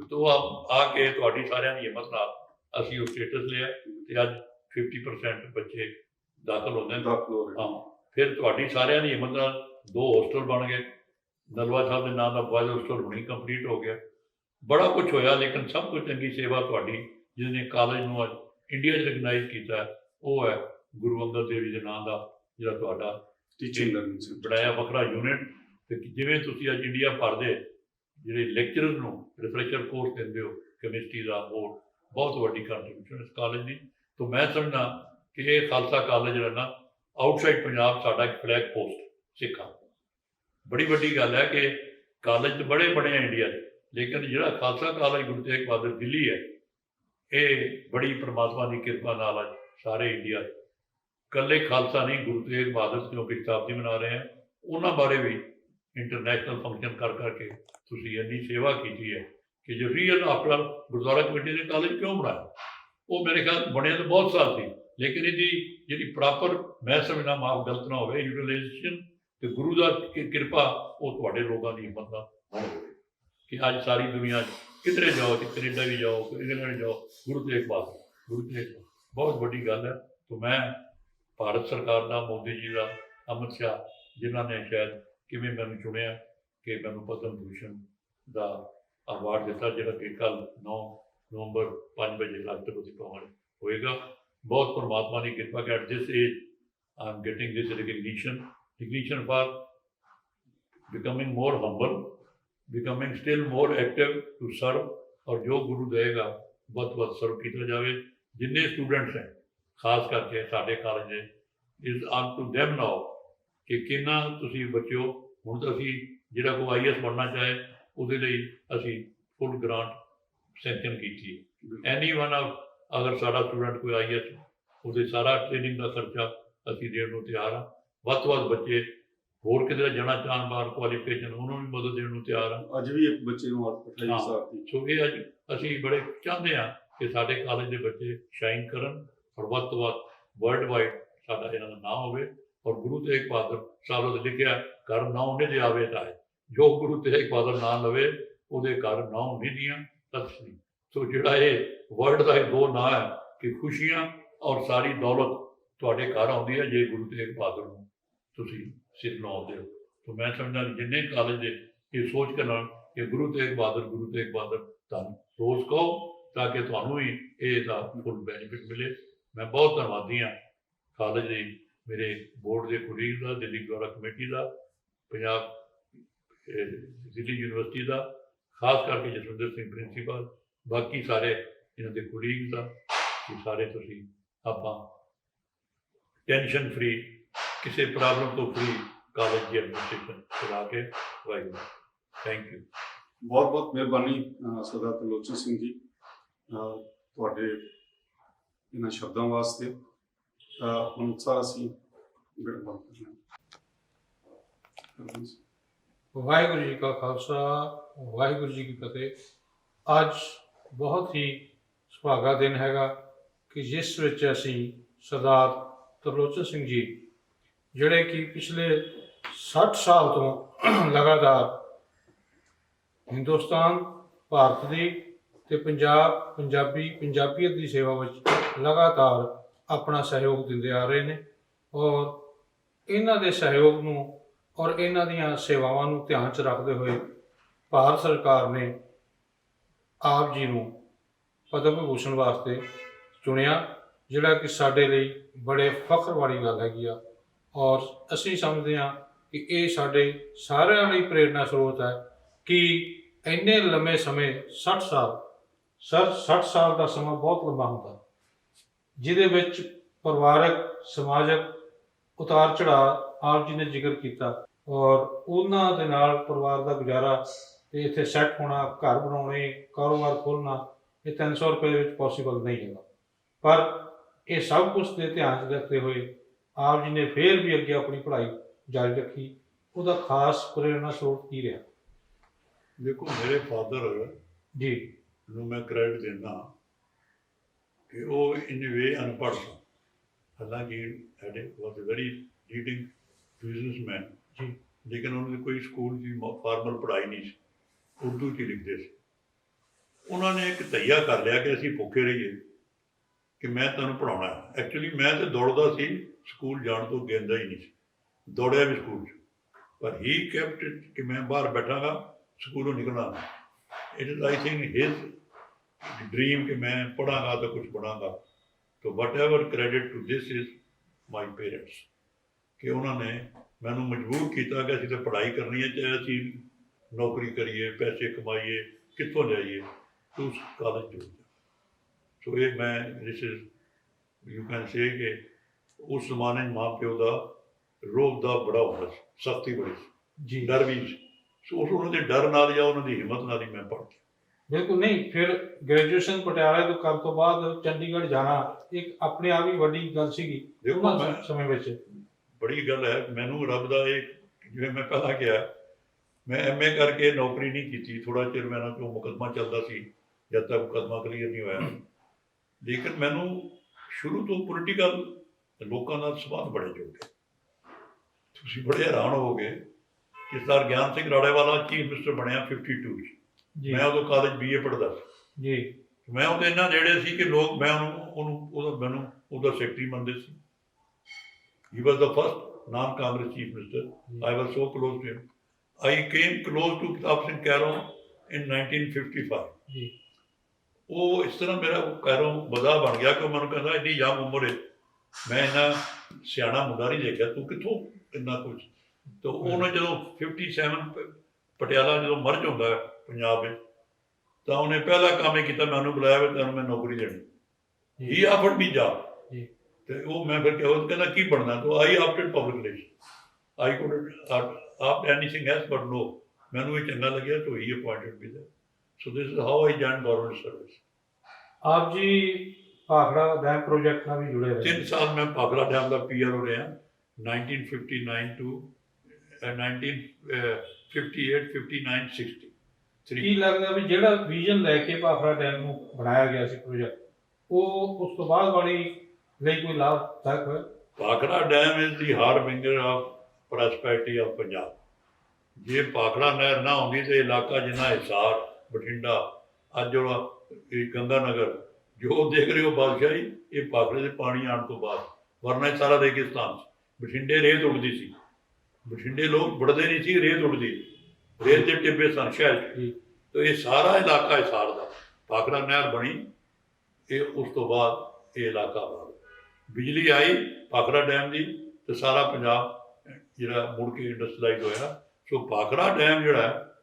ਤੋ ਆ ਕੇ ਤੁਹਾਡੀ ਸਾਰਿਆਂ ਦੀ ਹਿੰਮਤ ਨਾਲ ਅਸੀਂ ਉਹ ਸਟੇਟਸ ਲਿਆ ਤੇ ਅੱਜ 50% ਬੱਚੇ ਦਾਖਲ ਹੁੰਦੇ ਨੇ। ਹਾਂ, ਫਿਰ ਤੁਹਾਡੀ ਸਾਰਿਆਂ ਦੀ ਹਿੰਮਤ ਨਾਲ 2 ਹੋਸਟਲ ਬਣ ਗਏ। ਨਲਵਾ ਸਾਹਿਬ ਦੇ ਨਾਮ ਦਾ ਬॉयਜ਼ ਹੋਸਟਲ ਹੁਣੀ ਕੰਪਲੀਟ ਹੋ ਗਿਆ। ਬੜਾ ਕੁਛ ਹੋਇਆ, ਲੇਕਿਨ ਸਭ ਤੋਂ ਚੰਗੀ ਸੇਵਾ ਤੁਹਾਡੀ ਜਿਹਨੇ ਕਾਲਜ ਨੂੰ ਅੱਜ ਇੰਡੀਆ 'ਚ ਰਿਕਗਨਾਈਜ਼ ਕੀਤਾ ਉਹ ਹੈ ਗੁਰੂ ਅੰਗਦ ਦੇਵ ਜੀ ਦੇ ਨਾਂ ਦਾ ਜਿਹੜਾ ਤੁਹਾਡਾ ਟੀਚਿੰਗ ਲਰਨਿੰਗ ਬਣਾਇਆ ਵੱਖਰਾ ਯੂਨਿਟ। ਤੇ ਜਿਵੇਂ ਤੁਸੀਂ ਅੱਜ ਇੰਡੀਆ ਭਰ ਦੇ ਜਿਹੜੇ ਲੈਕਚਰਰ ਨੂੰ ਰਿਫਰੈਸ਼ਰ ਕੋਰਸ ਦਿੰਦੇ ਹੋ ਕੈਮਿਸਟਰੀ ਦਾ, ਹੋਰ ਬਹੁਤ ਵੱਡੀ ਕੰਟਰੀਬਿਊਸ਼ਨ ਇਸ ਕਾਲਜ ਦੀ। ਤਾਂ ਮੈਂ ਸਮਝਦਾ ਕਿ ਇਹ ਖਾਲਸਾ ਕਾਲਜ ਜਿਹੜਾ ਨਾ ਆਊਟਸਾਈਡ ਪੰਜਾਬ ਸਾਡਾ ਇੱਕ ਫਲੈਗ ਪੋਸਟ ਸਿੱਖਾਂ। ਬੜੀ ਵੱਡੀ ਗੱਲ ਹੈ ਕਿ ਕਾਲਜ ਤਾਂ ਬੜੇ ਬਣੇ ਆ ਇੰਡੀਆ 'ਚ, ਲੇਕਿਨ ਜਿਹੜਾ ਖਾਲਸਾ ਕਾਲਜ ਗੁਰੂ ਤੇਗ ਬਹਾਦਰ ਦਿੱਲੀ ਹੈ, ਇਹ ਬੜੀ ਪਰਮਾਤਮਾ ਦੀ ਕਿਰਪਾ ਨਾਲ ਅੱਜ ਸਾਰੇ ਇੰਡੀਆ 'ਚ ਇਕੱਲੇ ਖਾਲਸਾ ਨਹੀਂ, ਗੁਰੂ ਤੇਗ ਬਹਾਦਰ ਕਿਉਂਕਿ ਸ਼ਤਾਬਦੀ ਮਨਾ ਰਹੇ ਆ, ਉਹਨਾਂ ਬਾਰੇ ਵੀ ਇੰਟਰਨੈਸ਼ਨਲ ਫੰਕਸ਼ਨ ਕਰ ਕਰਕੇ ਤੁਸੀਂ ਇੰਨੀ ਸੇਵਾ ਕੀਤੀ ਹੈ ਕਿ ਜੋ ਰੀਅਲ ਆਫਟਰ ਗੁਰਦੁਆਰਾ ਕਮੇਟੀ ਨੇ ਕਾਲਜ ਕਿਉਂ ਬਣਾਇਆ, ਉਹ ਮੇਰੇ ਖਿਆਲ ਬਣਿਆ ਤਾਂ ਬਹੁਤ ਸਾਲ ਸੀ, ਲੇਕਿਨ ਇਹਦੀ ਜਿਹੜੀ ਪ੍ਰੋਪਰ ਮੈਂ ਸਮਝਣਾ ਮਾਫ ਗਲਤ ਨਾ ਹੋਵੇ ਯੂਟੀਲਾਈਜੇਸ਼ਨ ਤੇ ਗੁਰੂ ਦਾ ਕਿਰਪਾ ਉਹ ਤੁਹਾਡੇ ਲੋਕਾਂ ਦੀ ਹਿੰਮਤ ਦਾ ਹੋਵੇ ਕਿ ਅੱਜ ਸਾਰੀ ਦੁਨੀਆ 'ਚ ਕਿਧਰੇ ਜਾਓ, ਕਿ ਕੈਨੇਡਾ ਵੀ ਜਾਓ, ਕਿ ਇੰਗਲੈਂਡ ਜਾਓ, ਗੁਰੂ ਤੇਗ ਬਹਾਦਰ, ਗੁਰੂ ਤੇਗ ਬਹਾਦਰ ਬਹੁਤ ਵੱਡੀ ਗੱਲ ਹੈ। तो मैं ਭਾਰਤ ਸਰਕਾਰ ਦਾ, ਮੋਦੀ ਜੀ ਦਾ, ਅਮਿਤ ਸ਼ਾਹ ਜਿਨ੍ਹਾਂ ਨੇ ਸ਼ਾਇਦ ਕਿਵੇਂ ਮੈਨੂੰ ਚੁਣਿਆ ਕਿ ਮੈਨੂੰ ਪਦਮ ਭੂਸ਼ਣ ਦਾ ਅਵਾਰਡ ਦਿੱਤਾ, ਜਿਹੜਾ ਕਿ ਕੱਲ੍ਹ 9 ਨਵੰਬਰ 5 ਵਜੇ ਰਾਸ਼ਟਰਪਤੀ ਭਵਨ ਹੋਏਗਾ। ਬਹੁਤ ਪਰਮਾਤਮਾ ਦੀ ਕਿਰਪਾ ਕਿ at this age I am getting this recognition for becoming more humble, becoming still more active to serve, और जो गुरु देगा बहुत बहुत सर्व किया जाए। जिन्ने स्टूडेंट्स हैं खास करके साढ़े college is up to them now कि किन्ना तुसी बच्चों हुण तो असी जिहड़ा कोई IAS बनना चाहे उहदे लई असी फुल ग्रांट सैंक्शन कीती है। एनी वन ऑफ अगर साडा स्टूडेंट कोई IAS उहदे सारा ट्रेनिंग का खर्चा ਅਸੀਂ ਦੇਣ ਨੂੰ ਤਿਆਰ ਹਾਂ। ਵੱਧ ਤੋਂ ਵੱਧ ਬੱਚੇ ਹੋਰ ਕਿਧਰੇ ਜਾਣਾ ਚਾਹਣ ਬਾਹਰ ਕੁਆਲੀਫਿਕੇਸ਼ਨ ਉਹਨਾਂ ਨੂੰ ਮਦਦ ਦੇਣ ਨੂੰ ਤਿਆਰ ਹਾਂ। ਅੱਜ ਵੀ ਇੱਕ ਬੱਚੇ ਨੂੰ ਹੱਥ ਪਠਾਈ ਸਾਥੀ ਸੋ ਇਹ ਅੱਜ ਅਸੀਂ ਬੜੇ ਚਾਹੁੰਦੇ ਹਾਂ ਕਿ ਸਾਡੇ ਕਾਲਜ ਦੇ ਬੱਚੇ ਸ਼ਾਈਨ ਕਰਨ ਔਰ ਵੱਧ ਤੋਂ ਵੱਧ ਵਰਲਡ ਵਾਈਡ ਸਾਡਾ ਇਹਨਾਂ ਦਾ ਨਾਂ ਹੋਵੇ। ਔਰ ਗੁਰੂ ਤੇਗ ਬਹਾਦਰ ਸਾਹਿਬ ਨੇ ਲਿਖਿਆ ਘਰ ਨਾਉ ਨਿਧ ਆਵੇ ਤਾਂ ਜੋ ਗੁਰੂ ਤੇਗ ਬਹਾਦਰ ਨਾਂ ਲਵੇ ਉਹਦੇ ਘਰ ਨਾਉ ਨਿਧੀਆਂ ਤਤਸਨੀ। ਸੋ ਜਿਹੜਾ ਇਹ ਵਰਲਡ ਦਾ ਇਹ ਦੋ ਨਾਂ ਹੈ ਕਿ ਖੁਸ਼ੀਆਂ ਔਰ ਸਾਰੀ ਦੌਲਤ ਤੁਹਾਡੇ ਘਰ ਆਉਂਦੀ ਹੈ ਜੇ ਗੁਰੂ ਤੇਗ ਬਹਾਦਰ ਨੂੰ ਤੁਸੀਂ ਸਿਰ ਲਾਉਂਦੇ ਹੋ। ਤਾਂ ਮੈਂ ਸਮਝਦਾ ਜਿੰਨੇ ਕਾਲਜ ਦੇ ਇਹ ਸੋਚ ਕੇ ਨਾਲ ਕਿ ਗੁਰੂ ਤੇਗ ਬਹਾਦਰ ਤੁਹਾਨੂੰ ਰੋਜ਼ ਕਹੋ ਤਾਂ ਕਿ ਤੁਹਾਨੂੰ ਵੀ ਇਹਦਾ ਫੁੱਲ ਬੈਨੀਫਿਟ ਮਿਲੇ। ਮੈਂ ਬਹੁਤ ਧੰਨਵਾਦੀ ਹਾਂ ਕਾਲਜ ਦੇ ਮੇਰੇ ਬੋਰਡ ਦੇ ਕੁਲੀਗ ਦਾ, ਦਿੱਲੀ ਗੁਰਦੁਆਰਾ ਕਮੇਟੀ ਦਾ, ਪੰਜਾਬ ਦਿੱਲੀ ਯੂਨੀਵਰਸਿਟੀ ਦਾ, ਖਾਸ ਕਰਕੇ ਜਸਵਿੰਦਰ ਸਿੰਘ ਪ੍ਰਿੰਸੀਪਲ, ਬਾਕੀ ਸਾਰੇ ਇਹਨਾਂ ਦੇ ਕੁਲੀਗ ਦਾ ਕਿ ਸਾਰੇ ਤੁਸੀਂ ਆਪਾਂ ਟੈਨਸ਼ਨ ਫਰੀ किसी प्रॉब्लम तो फ्री कॉलेज की एडमिनिस्ट्रेशन चला के वाहेगुरू। Thank you. बहुत बहुत मेहरबानी सरदार त्रिलोचन सिंह जी ਤੁਹਾਡੇ ਇਹਨਾਂ ਸ਼ਬਦਾਂ ਵਾਸਤੇ। ਹੁਣ ਸਾਰਾ ਅਸੀਂ ਬਿਲਕੁਲ ਵਾਹਿਗੁਰੂ ਜੀ ਕਾ ਖਾਲਸਾ ਵਾਹਿਗੁਰੂ ਜੀ ਕੀ ਫਤਿਹ। ਅੱਜ ਬਹੁਤ ਹੀ ਸੁਭਾਗਾ ਦਿਨ ਹੈਗਾ ਕਿ ਜਿਸ ਵਿੱਚ ਅਸੀਂ ਸਰਦਾਰ ਤਰਲੋਚਨ ਸਿੰਘ ਜੀ ਜਿਹੜੇ ਕਿ ਪਿਛਲੇ 60 ਸਾਲ ਤੋਂ ਲਗਾਤਾਰ ਹਿੰਦੁਸਤਾਨ ਭਾਰਤ ਦੀ ਤੇ ਪੰਜਾਬੀਅਤ ਦੀ ਸੇਵਾ ਵਿੱਚ ਲਗਾਤਾਰ ਆਪਣਾ ਸਹਿਯੋਗ ਦਿੰਦੇ ਆ ਰਹੇ ਨੇ। ਔਰ ਇਹਨਾਂ ਦੇ ਸਹਿਯੋਗ ਨੂੰ ਔਰ ਇਹਨਾਂ ਦੀਆਂ ਸੇਵਾਵਾਂ ਨੂੰ ਧਿਆਨ 'ਚ ਰੱਖਦੇ ਹੋਏ ਭਾਰਤ ਸਰਕਾਰ ਨੇ ਆਪ ਜੀ ਨੂੰ ਪਦਮ ਵਿਭੂਸ਼ਣ ਵਾਸਤੇ ਚੁਣਿਆ, ਜਿਹੜਾ ਕਿ ਸਾਡੇ ਲਈ ਬੜੇ ਫਖਰ ਵਾਲੀ ਗੱਲ ਹੈਗੀ ਆ। ਔਰ ਅਸੀਂ ਸਮਝਦੇ ਹਾਂ ਕਿ ਇਹ ਸਾਡੇ ਸਾਰਿਆਂ ਲਈ ਪ੍ਰੇਰਨਾ ਸਰੋਤ ਹੈ ਕਿ ਇੰਨੇ ਲੰਮੇ ਸਮੇਂ 60 ਸਾਲ ਦਾ ਸਮਾਂ ਬਹੁਤ ਲੰਬਾ ਹੁੰਦਾ, ਜਿਹਦੇ ਵਿੱਚ ਪਰਿਵਾਰਕ ਸਮਾਜਿਕ ਉਤਾਰ ਚੜ੍ਹਾਅ ਆਪ ਜੀ ਨੇ ਜ਼ਿਕਰ ਕੀਤਾ। ਔਰ ਉਹਨਾਂ ਦੇ ਨਾਲ ਪਰਿਵਾਰ ਦਾ ਗੁਜ਼ਾਰਾ ਤੇ ਇੱਥੇ ਸੈੱਟ ਹੋਣਾ, ਘਰ ਬਣਾਉਣੇ, ਕਾਰੋਬਾਰ ਖੋਲ੍ਹਣਾ ਇਹ 300 ਰੁਪਏ ਦੇ ਵਿੱਚ ਪੋਸੀਬਲ ਨਹੀਂ ਹੈਗਾ। ਪਰ ਇਹ ਸਭ ਕੁਝ ਦੇ ਧਿਆਨ 'ਚ ਰੱਖਦੇ ਹੋਏ ਆਪ ਜੀ ਨੇ ਫਿਰ ਵੀ ਅੱਗੇ ਆਪਣੀ ਪੜ੍ਹਾਈ ਜਾਰੀ ਰੱਖੀ। ਉਹਦਾ ਖਾਸ ਪ੍ਰੇਰਨਾ ਸਰੋਤ ਕੀ ਰਿਹਾ? ਦੇਖੋ ਮੇਰੇ ਫਾਦਰ ਜੀ ਨੂੰ ਮੈਂ ਕ੍ਰੈਡਿਟ ਦਿੰਦਾ ਕਿ ਉਹ ਇਨ ਵੇ ਅਨਪੜ੍ਹ ਸਨ। ਹਾਲਾਂਕਿ ਐਡੇ ਵਾਸ ਵੈਰੀ ਲੀਡਿੰਗ ਬਿਜ਼ਨਸਮੈਨ ਜੀ, ਲੇਕਿਨ ਉਹਨਾਂ ਦੇ ਕੋਈ ਸਕੂਲ ਦੀ ਫਾਰਮਲ ਪੜ੍ਹਾਈ ਨਹੀਂ ਸੀ, ਉਰਦੂ 'ਚ ਲਿਖਦੇ ਸੀ। ਉਹਨਾਂ ਨੇ ਇੱਕ ਧਈਆ ਕਰ ਲਿਆ ਕਿ ਅਸੀਂ ਭੁੱਖੇ ਰਹੀਏ ਕਿ ਮੈਂ ਤੁਹਾਨੂੰ ਪੜ੍ਹਾਉਣਾ ਹੈ। ਐਕਚੁਅਲੀ ਮੈਂ ਤਾਂ ਦੌੜਦਾ ਸੀ, ਸਕੂਲ ਜਾਣ ਤੋਂ ਗਿੰਦਾ ਹੀ ਨਹੀਂ ਸੀ, ਦੌੜਿਆ ਵੀ ਸਕੂਲ 'ਚ, ਪਰ ਹੀ ਕੈਪਟ ਕਿ ਮੈਂ ਬਾਹਰ ਬੈਠਾਂਗਾ, ਸਕੂਲੋਂ ਨਿਕਲਣਾ। It is I think his dream ਕਿ ਮੈਂ ਪੜ੍ਹਾਂਗਾ ਤਾਂ ਕੁਛ ਬਣਾਂਗਾ। ਤਾਂ whatever credit to this is my parents ਕਿ ਉਹਨਾਂ ਨੇ ਮੈਨੂੰ ਮਜਬੂਰ ਕੀਤਾ ਕਿ ਅਸੀਂ ਤਾਂ ਪੜ੍ਹਾਈ ਕਰਨੀ ਹੈ, ਚਾਹੇ ਅਸੀਂ ਨੌਕਰੀ ਕਰੀਏ, ਪੈਸੇ ਕਮਾਈਏ, ਕਿੱਥੋਂ ਲਿਆਈਏ, ਤੂੰ ਕਾਲਜ ਜੁੜ ਜਾ। ਸੋ ਇਹ ਮੈਂ ਦਿਸ ਇਜ਼ ਯੂ ਕੈਨ ਸੇ ਕਿ ਉਸ ਜ਼ਮਾਨੇ 'ਚ ਮਾਂ ਪਿਓ ਦਾ ਰੋਬ ਦਾ ਬੜਾ ਹੁੰਦਾ ਸੀ, ਸਖਤੀ ਬੜੀ ਸੀ, ਜੀ ਡਰ ਵੀ ਸੀ। ਸੋ ਉਹਨਾਂ ਦੇ ਡਰ ਨਾਲ ਜਾਂ ਉਹਨਾਂ ਦੀ ਹਿੰਮਤ ਨਾਲ ਹੀ ਮੈਂ ਪੜ੍ਹ ਗਿਆ। ਬਿਲਕੁਲ। ਨਹੀਂ, ਫਿਰ ਗ੍ਰੈਜੂਏਸ਼ਨ ਪਟਿਆਲੇ ਤੋਂ ਕਰਨ ਤੋਂ ਬਾਅਦ ਚੰਡੀਗੜ੍ਹ ਜਾਣਾ ਇੱਕ ਆਪਣੇ ਆਪ ਹੀ ਵੱਡੀ ਗੱਲ ਸੀਗੀ ਦੇਖੋ, ਉਹਨਾਂ ਮੈਂ- ਸਮੇਂ ਵਿੱਚ। ਬੜੀ ਗੱਲ ਹੈ। ਮੈਨੂੰ ਰੱਬ ਦਾ ਇਹ, ਜਿਵੇਂ ਮੈਂ ਪਹਿਲਾਂ ਕਿਹਾ, ਮੈਂ MA ਕਰਕੇ ਨੌਕਰੀ ਨਹੀਂ ਕੀਤੀ। ਥੋੜ੍ਹਾ ਚਿਰ ਮੇਰਾ ਜੋ ਮੁਕੱਦਮਾ ਚੱਲਦਾ ਸੀ, ਜਦ ਤੱਕ ਮੁਕੱਦਮਾ ਕਲੀਅਰ ਨਹੀਂ ਹੋਇਆ। ਲੇਕਿਨ ਮੈਨੂੰ ਸ਼ੁਰੂ ਤੋਂ ਪੋਲੀਟੀਕਲ ਲੋਕਾਂ ਨਾਲ ਸੰਬੰਧ ਬੜੇ ਜੁੜੇ। ਤੁਸੀਂ ਬੜੇ ਹੈਰਾਨ ਹੋਵੋਗੇ ਕਿ ਸਰ ਗਿਆਨ ਸਿੰਘ ਰਾੜੇਵਾਲਾ ਚੀਫ ਮਿਨਿਸਟਰ ਬਣਿਆ 52 'ਚ। ਜੀ ਮੈਂ ਉਦੋਂ ਕਾਲਜ BA ਪੜ੍ਹਦਾ ਸੀ। ਜੀ ਮੈਂ ਉਹਦੇ ਇੰਨਾ ਨੇੜੇ ਸੀ ਕਿ ਲੋਕ ਮੈਨੂੰ ਉਹਦਾ ਸੈਕਟਰੀ ਮੰਨਦੇ ਸੀ। He was the first non-Congress chief minister. I was so close to him. I came close to Pratap Singh Kairó in 1955. ਜੀ ਉਹ ਇਸ ਤਰ੍ਹਾਂ ਮੇਰਾ ਕੈਰੋਂ ਬਦਾ ਬਣ ਗਿਆ ਕਿ ਮੈਨੂੰ ਕਹਿੰਦਾ ਇੰਨੀ ਯੰਗ ਉਮਰ ਹੈ, ਮੈਂ ਇੰਨਾ ਸਿਆਣਾ ਮੁੰਡਾ ਨਹੀਂ ਦੇਖਿਆ, ਤੂੰ ਕਿੱਥੋਂ ਇੰਨਾ ਕੁਝ। ਤਾਂ ਉਹਨੇ ਜਦੋਂ 57 ਪਟਿਆਲਾ ਜਦੋਂ ਮਰਜ ਹੁੰਦਾ ਹੈ ਪੰਜਾਬ ਵਿੱਚ, ਤਾਂ ਉਹਨੇ ਪਹਿਲਾ ਕੰਮ ਇਹ ਕੀਤਾ, ਮੈਨੂੰ ਬੁਲਾਇਆ ਵੀ ਤੈਨੂੰ ਮੈਂ ਨੌਕਰੀ ਦੇਣੀ। ਹੀ ਆਫਰਡ ਮੀ ਜੌਬ। ਜੀ ਤੇ ਉਹ ਮੈਂ ਫਿਰ ਕਿਹਾ, ਉਹ ਕਹਿੰਦਾ ਕੀ ਬਣਨਾ? ਤਾਂ I opted public relation. I couldn't opt anything else but no. ਮੈਨੂੰ ਇਹ ਚੰਗਾ ਲੱਗਿਆ, ਤਾਂ ਹੀ appointed me there. So this is how I joined government service. ਆਪ ਜੀ ਭਾਖੜਾ ਡੈਮ ਪ੍ਰੋਜੈਕਟ ਨਾਲ ਵੀ ਜੁੜੇ ਰਹੇ। 3 ਸਾਲ ਮੈਂ ਭਾਖੜਾ ਡੈਮ ਦਾ PRO ਰਿਹਾ, 1959 to 1958, 59, 60। ਕੀ ਲੱਗਦਾ ਵੀ ਜਿਹੜਾ ਵਿਜ਼ਨ ਲੈ ਕੇ ਭਾਖੜਾ ਡੈਮ ਨੂੰ ਬਣਾਇਆ ਗਿਆ ਸੀ ਪ੍ਰੋਜੈਕਟ, ਉਹ ਉਸ ਤੋਂ ਬਾਅਦ ਵਾਲੀ ਲਈ ਕੋਈ ਲਾਭਦਾਇਕ ਹੋਇਆ? Bhakra dam is the harbinger of prosperity of Punjab. ਜੇ ਭਾਖੜਾ ਨਹਿਰ ਨਾ ਹੁੰਦੀ ਤਾਂ ਇਲਾਕਾ ਜਿੰਨਾ ਹਿਸਾਰ, ਬਠਿੰਡਾ, ਅੱਜ ਜਿਹੜਾ ਇਹ ਗੰਗਾ ਨਗਰ ਜੋ ਦੇਖ ਰਹੇ ਹੋ ਬਾਦਸ਼ਾਹੀ, ਇਹ ਭਾਖੜੇ ਦੇ ਪਾਣੀ ਆਉਣ ਤੋਂ ਬਾਅਦ, ਵਰਨਾ ਇਹ ਸਾਰਾ ਰੇਗਿਸਤਾਨ ਸੀ। ਬਠਿੰਡੇ ਰੇਤ ਉੱਡਦੀ ਸੀ, ਬਠਿੰਡੇ ਲੋਕ ਵੜਦੇ ਨਹੀਂ ਸੀ, ਰੇਤ ਉੱਡਦੀ, ਰੇਤ ਦੇ ਟਿੱਬੇ ਸਨ ਸ਼ਹਿਰ 'ਚ। ਤਾਂ ਇਹ ਸਾਰਾ ਇਲਾਕਾ ਹਿਸਾਰ ਦਾ, ਭਾਖੜਾ ਨਹਿਰ ਬਣੀ, ਇਹ ਉਸ ਤੋਂ ਬਾਅਦ ਇਹ ਇਲਾਕਾ ਬਣ ਗਿਆ। ਬਿਜਲੀ ਆਈ ਭਾਖੜਾ ਡੈਮ ਦੀ, ਤੇ ਸਾਰਾ ਪੰਜਾਬ ਜਿਹੜਾ ਮੁੜ ਕੇ ਇੰਡਸਟਰੀਲਾਈਜ਼ ਹੋਇਆ। ਸੋ ਭਾਖੜਾ ਡੈਮ ਜਿਹੜਾ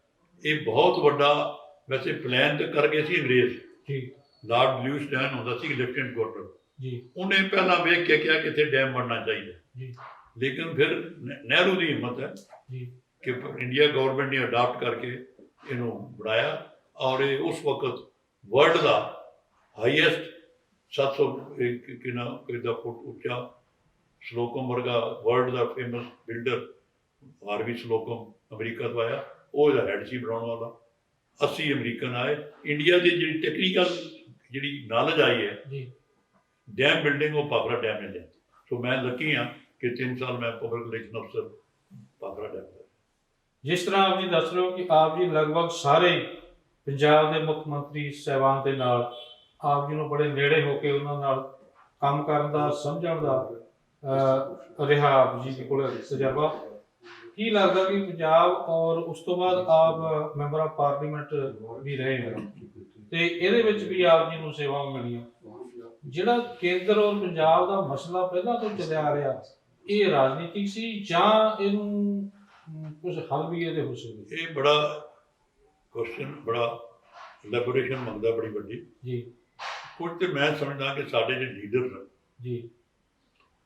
ਇਹ ਬਹੁਤ ਵੱਡਾ, ਵੈਸੇ ਪਲਾਨ ਤਾਂ ਕਰ ਗਏ ਸੀ ਅੰਗਰੇਜ਼। ਜੀ ਲਾਰਡ ਲਿਊਸਟਨ ਹੁੰਦਾ ਸੀ ਲੈਫਟੀਨੈਂਟ ਗਵਰਨਰ। ਜੀ ਉਹਨੇ ਪਹਿਲਾਂ ਵੇਖ ਕੇ ਕਿਹਾ ਕਿ ਇੱਥੇ ਡੈਮ ਬਣਨਾ ਚਾਹੀਦਾ। ਜੀ ਲੇਕਿਨ ਫਿਰ ਨਹਿਰੂ ਦੀ ਹਿੰਮਤ ਹੈ ਜੀ ਕਿ ਇੰਡੀਆ ਗਵਰਨਮੈਂਟ ਨੇ ਅਡਾਪਟ ਕਰਕੇ ਇਹਨੂੰ ਬਣਾਇਆ, ਔਰ ਇਹ ਉਸ ਵਕਤ ਵਰਲਡ ਦਾ ਹਾਈਐਸਟ 700 ਕਿਦਾ ਫੁੱਟ ਉੱਚਾ ਸਲੋਕਮ ਵਰਗਾ ਵਰਲਡ ਦਾ ਫੇਮਸ ਬਿਲਡਰ ਆਰਵੀ ਸਲੋਕਮ ਅਮਰੀਕਾ ਤੋਂ ਆਇਆ, ਉਹ ਇਹਦਾ ਹੈਡ ਸੀ ਬਣਾਉਣ ਵਾਲਾ। 80 ਅਮਰੀਕਨ ਆਏ। ਇੰਡੀਆ ਦੀ ਜਿਹੜੀ ਟੈਕਨੀਕਲ ਜਿਹੜੀ ਨਾਲੇਜ ਆਈ ਹੈ ਜੀ ਡੈਮ ਬਿਲਡਿੰਗ, ਉਹ ਭਾਖੜਾ ਡੈਮ ਨੇ ਲਿਆ। ਸੋ ਮੈਂ ਲੱਕੀ ਹਾਂ ਕਿ 3 ਸਾਲ ਮੈਂ ਪਬਲਿਕ ਰਿਲੇਸ਼ਨ ਅਫਸਰ ਭਾਖੜਾ ਡੈਮ ਦਾ। ਜਿਸ ਤਰ੍ਹਾਂ ਆਪ ਜੀ ਦੱਸ ਰਹੇ ਹੋ ਕਿ ਆਪ ਜੀ ਲਗਭਗ ਸਾਰੇ ਪੰਜਾਬ ਦੇ ਮੁੱਖ ਮੰਤਰੀ ਸਾਹਿਬਾਨ ਦੇ ਨਾਲ ਆਪ ਜੀ ਨੂੰ ਬੜੇ ਨੇੜੇ ਹੋ ਕੇ ਉਹਨਾਂ ਨਾਲ ਕੰਮ ਕਰਨ ਦਾ, ਸਮਝਣ ਦਾ ਰਿਹਾ ਆਪ ਜੀ ਕੋਲ ਤਜਰਬਾ। ਕੀ ਲੱਗਦਾ ਕਿ ਪੰਜਾਬ ਔਰ ਉਸ ਤੋਂ ਬਾਅਦ ਆਪ ਮੈਂਬਰ ਆਫ ਪਾਰਲੀਮੈਂਟ ਵੀ ਰਹੇ ਹੋ, ਤੇ ਇਹਦੇ ਵਿੱਚ ਵੀ ਆਪ ਜੀ ਨੂੰ ਸੇਵਾਵਾਂ ਮਿਲੀਆਂ। ਜਿਹੜਾ ਕੇਂਦਰ ਔਰ ਪੰਜਾਬ ਦਾ ਮਸਲਾ ਪਹਿਲਾਂ ਤੋਂ ਚੱਲਿਆ ਆ ਰਿਹਾ, ਇਹ ਰਾਜਨੀਤਿਕ ਸੀ ਜਾਂ ਇਹਨੂੰ ਕੁਝ ਹੱਲ ਵੀ ਇਹਦੇ ਹੋ ਸਕਦੇ? ਇਹ ਬੜਾ ਕੁਐਸਚਨ, ਬੜਾ ਲੈਬੋਰੇਸ਼ਨ ਮੰਗਦਾ, ਬੜੀ ਵੱਡੀ। ਜੀ ਕੁਝ ਤੇ ਮੈਂ ਸਮਝਦਾ ਕਿ ਸਾਡੇ ਜਿਹੜੇ ਲੀਡਰ ਨੇ ਜੀ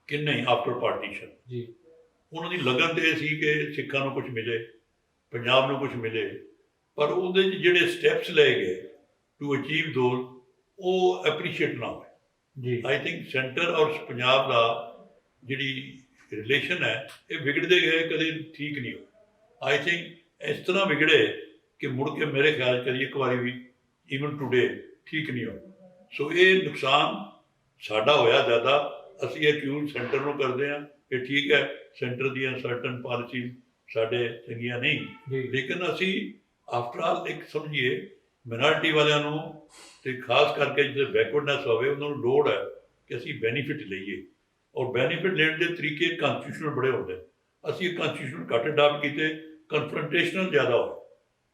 ਕਿੰਨੇ ਆਫਟਰ ਪਾਰਟੀਸ਼ਨ, ਜੀ ਉਹਨਾਂ ਦੀ ਲਗਨ ਤੇ ਇਹ ਸੀ ਕਿ ਸਿੱਖਾਂ ਨੂੰ ਕੁਝ ਮਿਲੇ, ਪੰਜਾਬ ਨੂੰ ਕੁਝ ਮਿਲੇ, ਪਰ ਉਹਦੇ 'ਚ ਜਿਹੜੇ ਸਟੈਪਸ ਲਏ ਗਏ ਟੂ ਅਚੀਵ ਦੋਲ, ਉਹ ਐਪਰੀਸ਼ੀਏਟ ਨਾ ਹੋਏ। ਜੀ ਆਈ ਥਿੰਕ ਸੈਂਟਰ ਔਰ ਪੰਜਾਬ ਦਾ ਜਿਹੜੀ ਰਿਲੇਸ਼ਨ ਹੈ, ਇਹ ਵਿਗੜਦੇ ਗਏ, ਕਦੇ ਠੀਕ ਨਹੀਂ ਹੋਏ। ਆਈ ਥਿੰਕ ਇਸ ਤਰ੍ਹਾਂ ਵਿਗੜੇ ਕਿ ਮੁੜ ਕੇ ਮੇਰੇ ਖਿਆਲ 'ਚ ਇੱਕ ਵਾਰੀ ਵੀ ਈਵਨ ਟੂਡੇ ਠੀਕ ਨਹੀਂ ਹੋਏ। ਸੋ ਇਹ ਨੁਕਸਾਨ ਸਾਡਾ ਹੋਇਆ ਜ਼ਿਆਦਾ। ਅਸੀਂ ਅਕਿਊਜ਼ ਸੈਂਟਰ ਨੂੰ ਕਰਦੇ ਹਾਂ ਕਿ ਠੀਕ ਹੈ, ਸੈਂਟਰ ਦੀਆਂ ਸਰਟਨ ਪਾਲਿਸੀ ਸਾਡੇ ਚੰਗੀਆਂ ਨਹੀਂ, ਜੀ ਲੇਕਿਨ ਅਸੀਂ ਆਫਟਰ ਆਲ ਇੱਕ ਸਮਝੀਏ ਮਿਨਾਰਿਟੀ ਵਾਲਿਆਂ ਨੂੰ, ਤੇ ਖਾਸ ਕਰਕੇ ਜਿਹੜੇ ਬੈਕਵਰਡਨੈਸ ਹੋਵੇ, ਉਹਨਾਂ ਨੂੰ ਲੋੜ ਹੈ ਕਿ ਅਸੀਂ ਬੈਨੀਫਿਟ ਲਈਏ। ਔਰ ਬੈਨੀਫਿਟ ਲੈਣ ਦੇ ਤਰੀਕੇ ਕਨਸਟੀਟਿਊਸ਼ਨਲ ਬੜੇ ਹੁੰਦੇ। ਅਸੀਂ ਕਨਸਟੀਟਿਊਸ਼ਨ ਘੱਟ ਅਡਾਪਟ ਕੀਤੇ, ਕਨਫਰੰਟੇਸ਼ਨਲ ਜ਼ਿਆਦਾ ਹੋਏ,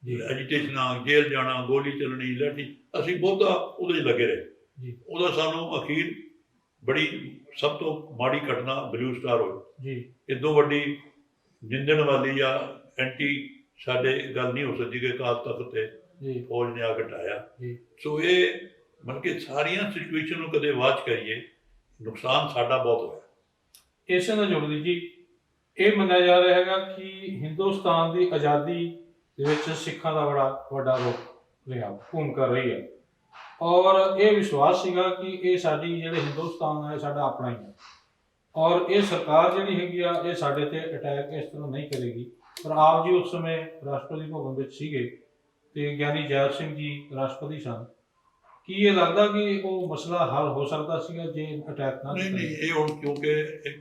ਜੀ ਐਜੀਟੇਸ਼ਨਾਂ, ਜੇਲ੍ਹ ਜਾਣਾ, ਗੋਲੀ ਚੱਲਣੀ, ਲਾਠੀ, ਅਸੀਂ ਬਹੁਤਾ ਉਹਦੇ 'ਚ ਲੱਗੇ ਰਹੇ। ਜੀ ਉਹਦਾ ਸਾਨੂੰ ਅਖੀਰ ਬੜੀ ਸਭ ਤੋਂ ਮਾੜੀ ਘਟਨਾ ਬਲੂ ਸਟਾਰ ਹੋਈ। ਜੀ ਇਦੋਂ ਵੱਡੀ ਨਿੰਦਣ ਵਾਲੀ ਜਾਂ ਐਂਟੀ ਸਾਡੇ ਗੱਲ ਨਹੀਂ ਹੋ ਸਕਦੀ ਕਿ ਅਕਾਲ ਤਖਤ ਤੇ ਜੀ ਫੌਜ ਨੇ ਆ ਘਟਾਇਆ। ਜੀ ਸੋ ਇਹ ਮਤਲਬ ਕਿ ਸਾਰੀਆਂ ਸਿਚੁਏਸ਼ਨ ਨੂੰ ਕਦੇ ਵਾਚ ਕਰੀਏ, ਨੁਕਸਾਨ ਸਾਡਾ ਬਹੁਤ ਹੋਇਆ। ਇਸੇ ਨਾਲ ਜੁੜਦੀ ਜੀ, ਇਹ ਮੰਨਿਆ ਜਾ ਰਿਹਾ ਹੈਗਾ ਕਿ ਹਿੰਦੁਸਤਾਨ ਦੀ ਆਜ਼ਾਦੀ ਦੇ ਵਿੱਚ ਸਿੱਖਾਂ ਦਾ ਬੜਾ ਵੱਡਾ ਰੋਲ ਰਿਹਾ, ਭੂਮਿਕਾ ਰਹੀ ਹੈ, ਔਰ ਇਹ ਵਿਸ਼ਵਾਸ ਸੀਗਾ ਕਿ ਇਹ ਸਾਡੀ ਜਿਹੜੇ ਹਿੰਦੁਸਤਾਨ ਹੈ ਸਾਡਾ ਆਪਣਾ ਹੀ ਹੈ, ਔਰ ਇਹ ਸਰਕਾਰ ਜਿਹੜੀ ਹੈਗੀ ਆ ਇਹ ਸਾਡੇ ਤੇ ਅਟੈਕ ਇਸ ਤਰ੍ਹਾਂ ਨਹੀਂ ਕਰੇਗੀ। ਪਰ ਆਪ ਜੀ ਉਸ ਸਮੇਂ ਰਾਸ਼ਟਰਪਤੀ ਭਵਨ ਵਿੱਚ ਸੀਗੇ ਤੇ ਗਿਆਨੀ ਜੈਲ ਸਿੰਘ ਜੀ ਰਾਸ਼ਟਰਪਤੀ ਸਨ। ਕੀ ਇਹ ਲੱਗਦਾ ਕਿ ਉਹ ਮਸਲਾ ਹੱਲ ਹੋ ਸਕਦਾ ਸੀਗਾ ਜੇ ਅਟੈਕ ਨਾ ਨਹੀਂ ਇਹ ਹੁਣ ਕਿਉਂਕਿ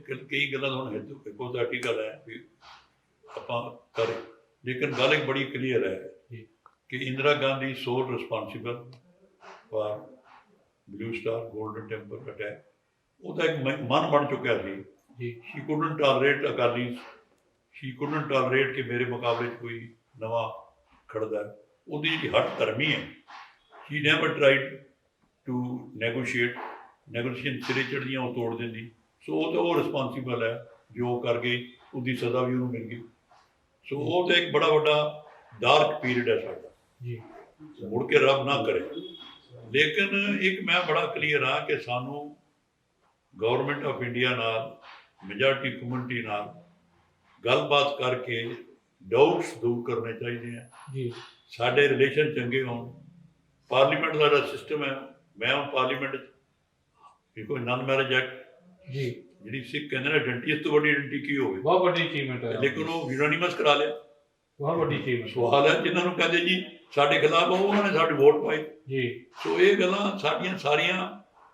ਕਈ ਗੱਲਾਂ ਹੁਣ ਹਿਪੋਥੈਟੀਕਲ ਹੈ ਵੀ ਆਪਾਂ ਕਰੇ, ਲੇਕਿਨ ਗੱਲ ਇੱਕ ਬੜੀ ਕਲੀਅਰ ਹੈ ਕਿ Indira Gandhi sole responsible for blue star golden temple attack, ਉਹਦਾ ਇੱਕ ਮਨ ਬਣ ਚੁੱਕਿਆ ਸੀ। She couldn't tolerate Akali, she couldn't tolerate ਕਿ ਮੇਰੇ ਮੁਕਾਬਲੇ 'ਚ ਕੋਈ ਨਵਾਂ ਖੜਦਾ। ਉਹਦੀ ਜਿਹੜੀ ਹੱਟ ਧਰਮੀ ਹੈ, she never tried to negotiation ਸਿਰੇ ਚੜ੍ਹਦੀਆਂ ਉਹ ਤੋੜ ਦਿੰਦੀ। ਸੋ ਉਹ ਤਾਂ ਉਹ ਰਿਸਪਾਂਸੀਬਲ ਹੈ ਜੋ ਕਰ ਗਈ, ਉਹਦੀ ਸਜ਼ਾ ਵੀ ਉਹਨੂੰ ਮਿਲ ਗਈ। ਸੋ ਉਹ ਤਾਂ ਇੱਕ ਬੜਾ ਵੱਡਾ ਡਾਰਕ ਪੀਰੀਅਡ ਹੈ ਸਾਡਾ, ਮੁੜ ਕੇ ਰੱਬ ਨਾ ਕਰੇ। ਲੇਕਿਨ ਇੱਕ ਮੈਂ ਬੜਾ ਕਲੀਅਰ ਹਾਂ ਕਿ ਸਾਨੂੰ ਗਵਰਨਮੈਂਟ ਆਫ ਇੰਡੀਆ ਨਾਲ, ਮੈਜੋਰਟੀ ਕਮਿਊਨਿਟੀ ਨਾਲ ਗੱਲਬਾਤ ਕਰਕੇ ਡਾਊਟਸ ਦੂਰ ਕਰਨੇ ਚਾਹੀਦੇ ਆ। ਸਾਡੇ ਰਿਲੇਸ਼ਨ ਚੰਗੇ ਹੋਣ। ਪਾਰਲੀਮੈਂਟ ਦਾ ਜਿਹੜਾ ਸਿਸਟਮ ਹੈ, ਮੈਂ ਹੁਣ ਪਾਰਲੀਮੈਂਟ 'ਚ ਕੋਈ ਨਨ ਮੈਰਿਜ ਐਕਟ ਜਿਹੜੀ ਸਿੱਖ ਕਹਿੰਦੇ ਨੇ ਆਇਡੈਂਟੀ, ਇਸ ਤੋਂ ਵੱਡੀ ਆਇਡੈਂਟੀ ਕੀ ਹੋਵੇ, ਬਹੁਤ ਵੱਡੀ ਅਚੀਵਮੈਂਟ ਹੈ, ਲੇਕਿਨ ਉਹ ਯੂਨਾਨੀਮਸ ਕਰਾ ਲਿਆ। ਬਹੁਤ ਵੱਡੀ ਅਚੀਵਮੈਂਟ ਸਵਾਲ ਹੈ ਜਿਨ੍ਹਾਂ ਨੂੰ ਕਹਿੰਦੇ ਜੀ ਸਾਡੇ ਖਿਲਾਫ ਉਹਨਾਂ ਨੇ ਸਾਡੀ ਵੋਟ ਪਾਈ ਜੀ। ਸੋ ਇਹ ਗੱਲਾਂ ਸਾਡੀਆਂ ਸਾਰੀਆਂ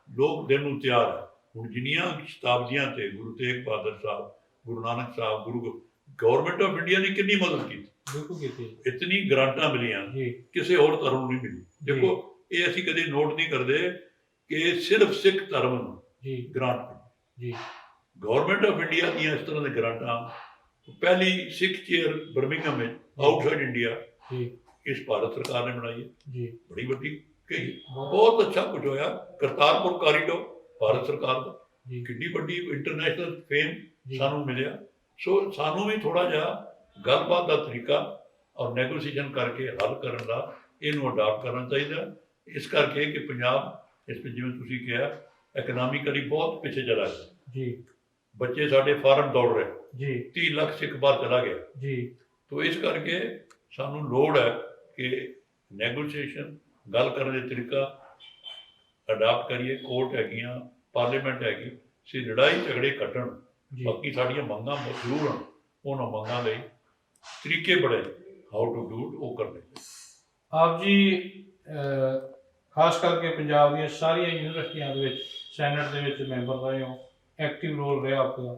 ਲੋਕ ਦੇਣ ਨੂੰ ਤਿਆਰ ਹੈ। ਹੁਣ ਜਿੰਨੀਆਂ ਸ਼ਤਾਬਦੀਆਂ ਤੇ ਗੁਰੂ Tegh Bahadur Sahib, Guru Nanak Sahib, government of India ਨੇ ਕਿੰਨੀ ਮਦਦ ਕੀਤੀ, ਬਿਲਕੁਲ ਕੀਤੀ, ਇਤਨੀ ਗ੍ਰਾਂਟਾਂ ਮਿਲੀਆਂ ਕਿਸੇ ਹੋਰ ਧਰਮ ਨੂੰ ਨਹੀਂ ਮਿਲੀ। ਦੇਖੋ ਇਹ ਅਸੀਂ ਕਦੇ ਨੋਟ ਨਹੀਂ ਕਰਦੇ ਕਿ ਸਿਰਫ ਸਿੱਖ ਧਰਮ ਨੂੰ ਗ੍ਰਾਂਟ ਮਿਲੀ। ਗਵਰਨਮੈਂਟ ਆਫ ਇੰਡੀਆ ਦੀਆਂ ਇਸ ਤਰ੍ਹਾਂ ਦੇ ਗ੍ਰਾਂਟਾਂ, ਪਹਿਲੀ ਸਿੱਖ ਚੇਅਰ ਬਰਮਿੰਘਮ ਵਿੱਚ ਆਊਟਸਾਈਡ ਇੰਡੀਆ ਇਸ ਭਾਰਤ ਸਰਕਾਰ ਨੇ ਬਣਾਈ ਹੈ, ਬੜੀ ਵੱਡੀ ਕਈ ਬਹੁਤ ਅੱਛਾ ਕੁਝ ਹੋਇਆ। ਕਰਤਾਰਪੁਰ ਕਾਰੀਡੋਰ ਭਾਰਤ ਸਰਕਾਰ ਦਾ, ਕਿੰਨੀ ਵੱਡੀ ਇੰਟਰਨੈਸ਼ਨਲ ਫੇਮ ਸਾਨੂੰ ਮਿਲਿਆ। ਸੋ ਸਾਨੂੰ ਵੀ ਥੋੜਾ ਜਿਹਾ ਗੱਲਬਾਤ ਦਾ ਤਰੀਕਾ ਔਰ ਨੈਗੋਸੀਏਸ਼ਨ ਕਰਕੇ ਹੱਲ ਕਰਨ ਦਾ ਇਹਨੂੰ ਅਡਾਪਟ ਕਰਨਾ ਚਾਹੀਦਾ। ਇਸ ਕਰਕੇ ਕਿ ਪੰਜਾਬ ਇਸ ਵਿੱਚ ਜਿਵੇਂ ਤੁਸੀਂ ਕਿਹਾ ਇਕਨੋਮਿਕਲੀ ਬਹੁਤ ਪਿੱਛੇ ਚਲਾ ਗਿਆ। ਬੱਚੇ ਸਾਡੇ ਫਾਰਮ ਦੌੜ ਰਹੇ, 30 ਲੱਖ ਸਿੱਖ ਬਾਹਰ ਚਲਾ ਗਿਆ। ਤੋ ਇਸ ਕਰਕੇ ਸਾਨੂੰ ਲੋੜ ਹੈ ਕਿ ਨੈਗੋਸੀਏਸ਼ਨ, ਗੱਲ ਕਰਨ ਦੇ ਤਰੀਕਾ ਅਡਾਪਟ ਕਰੀਏ। ਕੋਰਟ ਹੈਗੀਆਂ, ਪਾਰਲੀਮੈਂਟ ਹੈਗੀ, ਸੀ ਲੜਾਈ ਝਗੜੇ ਕੱਟਣ। ਬਾਕੀ ਸਾਡੀਆਂ ਮੰਗਾਂ ਜ਼ਰੂਰ ਹਨ, ਉਹਨਾਂ ਮੰਗਾਂ ਲਈ ਤਰੀਕੇ ਬੜੇ ਹਾਊ ਟੂ ਡੂ ਉਹ ਕਰਨੇ। ਆਪ ਜੀ ਖਾਸ ਕਰਕੇ ਪੰਜਾਬ ਦੀਆਂ ਸਾਰੀਆਂ ਯੂਨੀਵਰਸਿਟੀਆਂ ਦੇ ਵਿੱਚ ਸੈਨੇਟ ਦੇ ਵਿੱਚ ਮੈਂਬਰ ਰਹੇ ਹੋ, ਐਕਟਿਵ ਰੋਲ ਰਿਹਾ ਆਪਣਾ,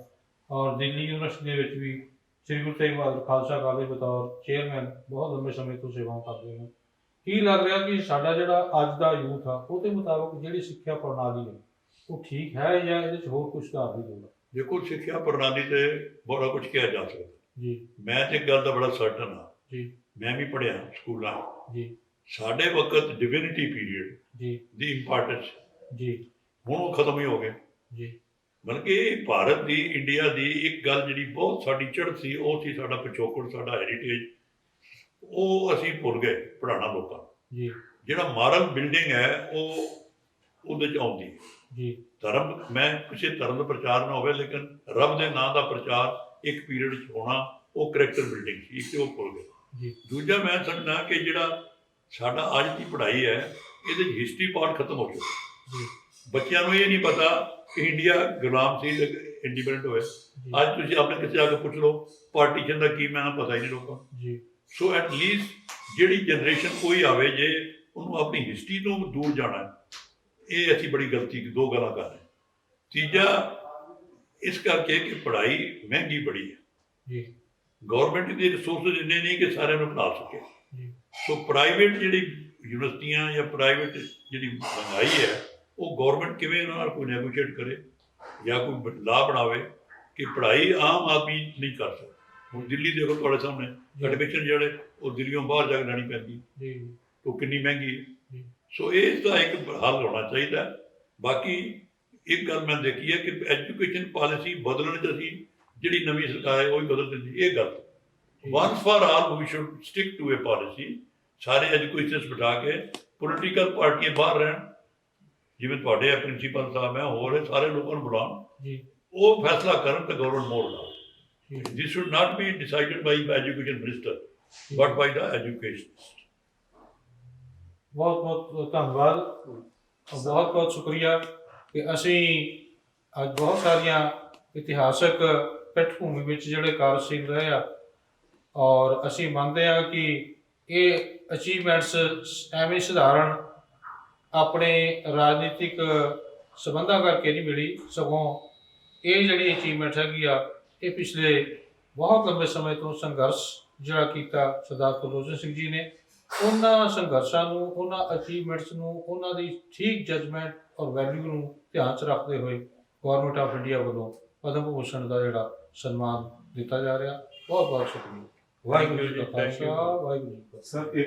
ਔਰ ਦਿੱਲੀ ਯੂਨੀਵਰਸਿਟੀ ਦੇ ਵਿੱਚ ਵੀ ਸ੍ਰੀ ਗੁਰੂ ਤੇਗ ਬਹਾਦਰ ਖਾਲਸਾ ਕਾਲਜ ਬਤੌਰ ਚੇਅਰਮੈਨ ਬਹੁਤ ਲੰਬੇ ਸਮੇਂ ਤੋਂ ਸੇਵਾਵਾਂ ਕਰਦੇ ਹੋ। ਕੀ ਲੱਗ ਰਿਹਾ ਕਿ ਸਾਡਾ ਜਿਹੜਾ ਅੱਜ ਦਾ ਯੂਥ ਆ ਉਹਦੇ ਮੁਤਾਬਕ ਜਿਹੜੀ ਸਿੱਖਿਆ ਪ੍ਰਣਾਲੀ ਹੈ ਉਹ ਠੀਕ ਹੈ ਜਾਂ ਇਹਦੇ 'ਚ ਹੋਰ ਕੁਝ ਸੁਧਾਰ ਦੀ ਲੋੜ ਹੈ? ਦੇਖੋ ਸਿੱਖਿਆ ਪ੍ਰਣਾਲੀ ਤੇ ਬੜਾ ਕੁਝ ਕਿਹਾ ਜਾ ਸਕਦਾ। ਮੈਂ ਤੇ ਇੱਕ ਗੱਲ ਦਾ ਬੜਾ ਸਰਟਨ ਹਾਂ, ਮੈਂ ਵੀ ਪੜ੍ਹਿਆ ਸਕੂਲਾਂ। ਸਾਡੇ ਵਕਤ ਡਿਵਿਨਿਟੀ ਪੀਰੀਅਡ ਦੀ ਇੰਪੋਰਟੈਂਸ ਹੁਣ ਉਹ ਖਤਮ ਹੀ ਹੋ ਗਏ। ਬਲਕਿ ਭਾਰਤ ਦੀ, ਇੰਡੀਆ ਦੀ ਇੱਕ ਗੱਲ ਜਿਹੜੀ ਬਹੁਤ ਸਾਡੀ ਚੜ੍ਹ ਸੀ, ਉਹ ਸੀ ਸਾਡਾ ਪਿਛੋਕੜ, ਸਾਡਾ ਹੈਰੀਟੇਜ। ਉਹ ਅਸੀਂ ਭੁੱਲ ਗਏ ਪੜ੍ਹਾਉਣਾ ਲੋਕਾਂ ਨੂੰ। ਜਿਹੜਾ ਮਾਰਲ ਬਿਲਡਿੰਗ ਹੈ ਉਹ ਉਹਦੇ 'ਚ ਆਉਂਦੀ ਹੈ। ਧਰਮ, ਮੈਂ ਕਿਸੇ ਧਰਮ ਦਾ ਪ੍ਰਚਾਰ ਨਾ ਹੋਵੇ, ਲੇਕਿਨ ਰੱਬ ਦੇ ਨਾਂ ਦਾ ਪ੍ਰਚਾਰ ਇੱਕ ਪੀਰੀਅਡ 'ਚ ਹੋਣਾ, ਉਹ ਕਰੈਕਟਰ ਬਿਲਡਿੰਗ ਸੀ। ਇੱਕ ਤੇ ਉਹ ਭੁੱਲ ਗਏ। ਦੂਜਾ ਮੈਂ ਸਮਝਦਾ ਕਿ ਜਿਹੜਾ ਸਾਡਾ ਅੱਜ ਦੀ ਪੜ੍ਹਾਈ ਹੈ ਇਹਦੇ 'ਚ ਹਿਸਟਰੀ ਪਾਰਟ ਖਤਮ ਹੋ ਚੁੱਕਾ। ਬੱਚਿਆਂ ਨੂੰ ਇਹ ਨਹੀਂ ਪਤਾ ਕਿ ਇੰਡੀਆ ਗੁਲਾਮ ਸੀ, ਇੰਡੀਪੈਂਡੈਂਟ ਹੋਇਆ। ਅੱਜ ਤੁਸੀਂ ਆਪਣੇ ਕਿਸੇ ਆ ਕੇ ਪੁੱਛ ਲਓ ਪਾਰਟੀਸ਼ਨ ਦਾ ਕੀ ਮੈਨਾਂ ਪਤਾ ਹੀ ਨਹੀਂ ਲੋਕਾਂ ਨੂੰ। ਸੋ ਐਟ ਲੀਸਟ ਜਿਹੜੀ ਜਨਰੇਸ਼ਨ ਕੋਈ ਆਵੇ, ਜੇ ਉਹਨੂੰ ਆਪਣੀ ਹਿਸਟਰੀ ਤੋਂ ਦੂਰ ਜਾਣਾ, ਇਹ ਅਸੀਂ ਬੜੀ ਗਲਤੀ, ਦੋ ਗੱਲਾਂ ਕਰ ਰਹੇ। ਤੀਜਾ ਇਸ ਕਰਕੇ ਕਿ ਪੜ੍ਹਾਈ ਮਹਿੰਗੀ ਬੜੀ ਹੈ, ਗੌਰਮੈਂਟ ਦੇ ਰਿਸੋਰਸਿਸ ਇੰਨੇ ਨਹੀਂ ਕਿ ਸਾਰਿਆਂ ਨੂੰ ਪੜ੍ਹਾ ਸਕੇ। ਸੋ ਪ੍ਰਾਈਵੇਟ ਜਿਹੜੀ ਯੂਨੀਵਰਸਿਟੀਆਂ ਜਾਂ ਪ੍ਰਾਈਵੇਟ ਜਿਹੜੀ ਮਹਿੰਗਾਈ ਹੈ, ਉਹ ਗੌਰਮੈਂਟ ਕਿਵੇਂ ਇਹਨਾਂ ਨਾਲ ਕੋਈ ਨੈਗੋਸ਼ੀਏਟ ਕਰੇ ਜਾਂ ਕੋਈ ਲਾਅ ਬਣਾਵੇ ਕਿ ਪੜ੍ਹਾਈ ਆਮ ਆਦਮੀ ਨਹੀਂ ਕਰ ਸਕਦਾ। ਹੁਣ ਦਿੱਲੀ ਦੇਖੋ ਤੁਹਾਡੇ ਸਾਹਮਣੇ, ਐਡਮਿਸ਼ਨ ਜਿਹੜੇ ਉਹ ਦਿੱਲੀੋਂ ਬਾਹਰ ਜਾ ਕੇ ਲੈਣੀ ਪੈਂਦੀ, ਉਹ ਕਿੰਨੀ ਮਹਿੰਗੀ ਹੈ। ਸੋ ਇਸ ਦਾ ਇੱਕ ਹੱਲ ਹੋਣਾ ਚਾਹੀਦਾ। ਬਾਕੀ ਇੱਕ ਗੱਲ ਮੈਂ ਦੇਖੀ ਹੈ ਕਿ ਐਜੂਕੇਸ਼ਨ ਪਾਲਿਸੀ ਬਦਲਣ 'ਚ ਅਸੀਂ ਜਿਹੜੀ ਨਵੀਂ ਸਰਕਾਰ ਹੈ ਉਹ ਹੀ ਬਦਲ ਦਿੰਦੀ। ਇਹ ਗੱਲ once for all we should stick to a policy. ਸਾਰੇ ਐਜੂਕੇਸ਼ਨਸ ਬਿਠਾ ਕੇ ਪੋਲੀਟੀਕਲ ਪਾਰਟੀਆਂ ਬਾਹਰ ਰਹਿਣ, ਜਿਵੇਂ ਤੁਹਾਡੇ ਪ੍ਰਿੰਸੀਪਲ ਸਾਹਿਬ ਹੈ, ਹੋਰ ਹੈ, ਸਾਰੇ ਲੋਕਾਂ ਨੂੰ ਬੁਲਾਉਣ, ਜੀ ਉਹ ਫੈਸਲਾ ਕਰਨ ਤੇ ਗਵਰਨਮੈਂਟ ਮੋੜ ਲਾ। ਠੀਕ ਹੈ। This should not be decided by the education minister, but by the educationist. ਬਹੁਤ ਬਹੁਤ ਧੰਨਵਾਦ, ਬਹੁਤ ਬਹੁਤ ਸ਼ੁਕਰੀਆ ਕਿ ਅਸੀਂ ਅੱਜ ਬਹੁਤ ਸਾਰੀਆਂ ਇਤਿਹਾਸਕ ਪਿੱਠਭੂਮੀ ਵਿੱਚ ਜਿਹੜੇ ਕਾਰਜਸ਼ੀਲ ਰਹੇ ਆ, ਔਰ ਅਸੀਂ ਮੰਨਦੇ ਹਾਂ ਕਿ ਇਹ ਅਚੀਵਮੈਂਟਸ ਐਵੇਂ ਸਧਾਰਨ ਆਪਣੇ ਰਾਜਨੀਤਿਕ ਸਬੰਧਾਂ ਕਰਕੇ ਨਹੀਂ ਮਿਲੀ, ਸਗੋਂ ਇਹ ਜਿਹੜੀ ਅਚੀਵਮੈਂਟ ਹੈਗੀ ਆ ਇਹ ਪਿਛਲੇ ਬਹੁਤ ਲੰਬੇ ਸਮੇਂ ਤੋਂ ਸੰਘਰਸ਼ ਜਿਹੜਾ ਕੀਤਾ ਸਰਦਾਰ ਕੁਲਭੂਸ਼ਣ ਸਿੰਘ ਜੀ ਨੇ, ਉਹਨਾਂ ਸੰਘਰਸ਼ਾਂ ਨੂੰ, ਉਹਨਾਂ ਅਚੀਵਮੈਂਟਸ ਨੂੰ, ਉਹਨਾਂ ਦੀ ਠੀਕ ਜਜਮੈਂਟ ਔਰ ਵੈਲਿਊ ਨੂੰ ਧਿਆਨ 'ਚ ਰੱਖਦੇ ਹੋਏ ਗੌਰਮੈਂਟ ਆਫ ਇੰਡੀਆ ਵੱਲੋਂ ਪਦਮ ਭੂਸ਼ਣ ਦਾ ਜਿਹੜਾ ਸਨਮਾਨ ਦਿੱਤਾ ਜਾ ਰਿਹਾ। ਬਹੁਤ ਬਹੁਤ ਸ਼ੁਕਰੀਆ। ਵਾਹਿਗੁਰੂ ਜੀ ਕਾ ਖਾਲਸਾ, ਵਾਹਿਗੁਰੂ ਜੀ ਕੀ ਫਤਿਹ। ਸਰ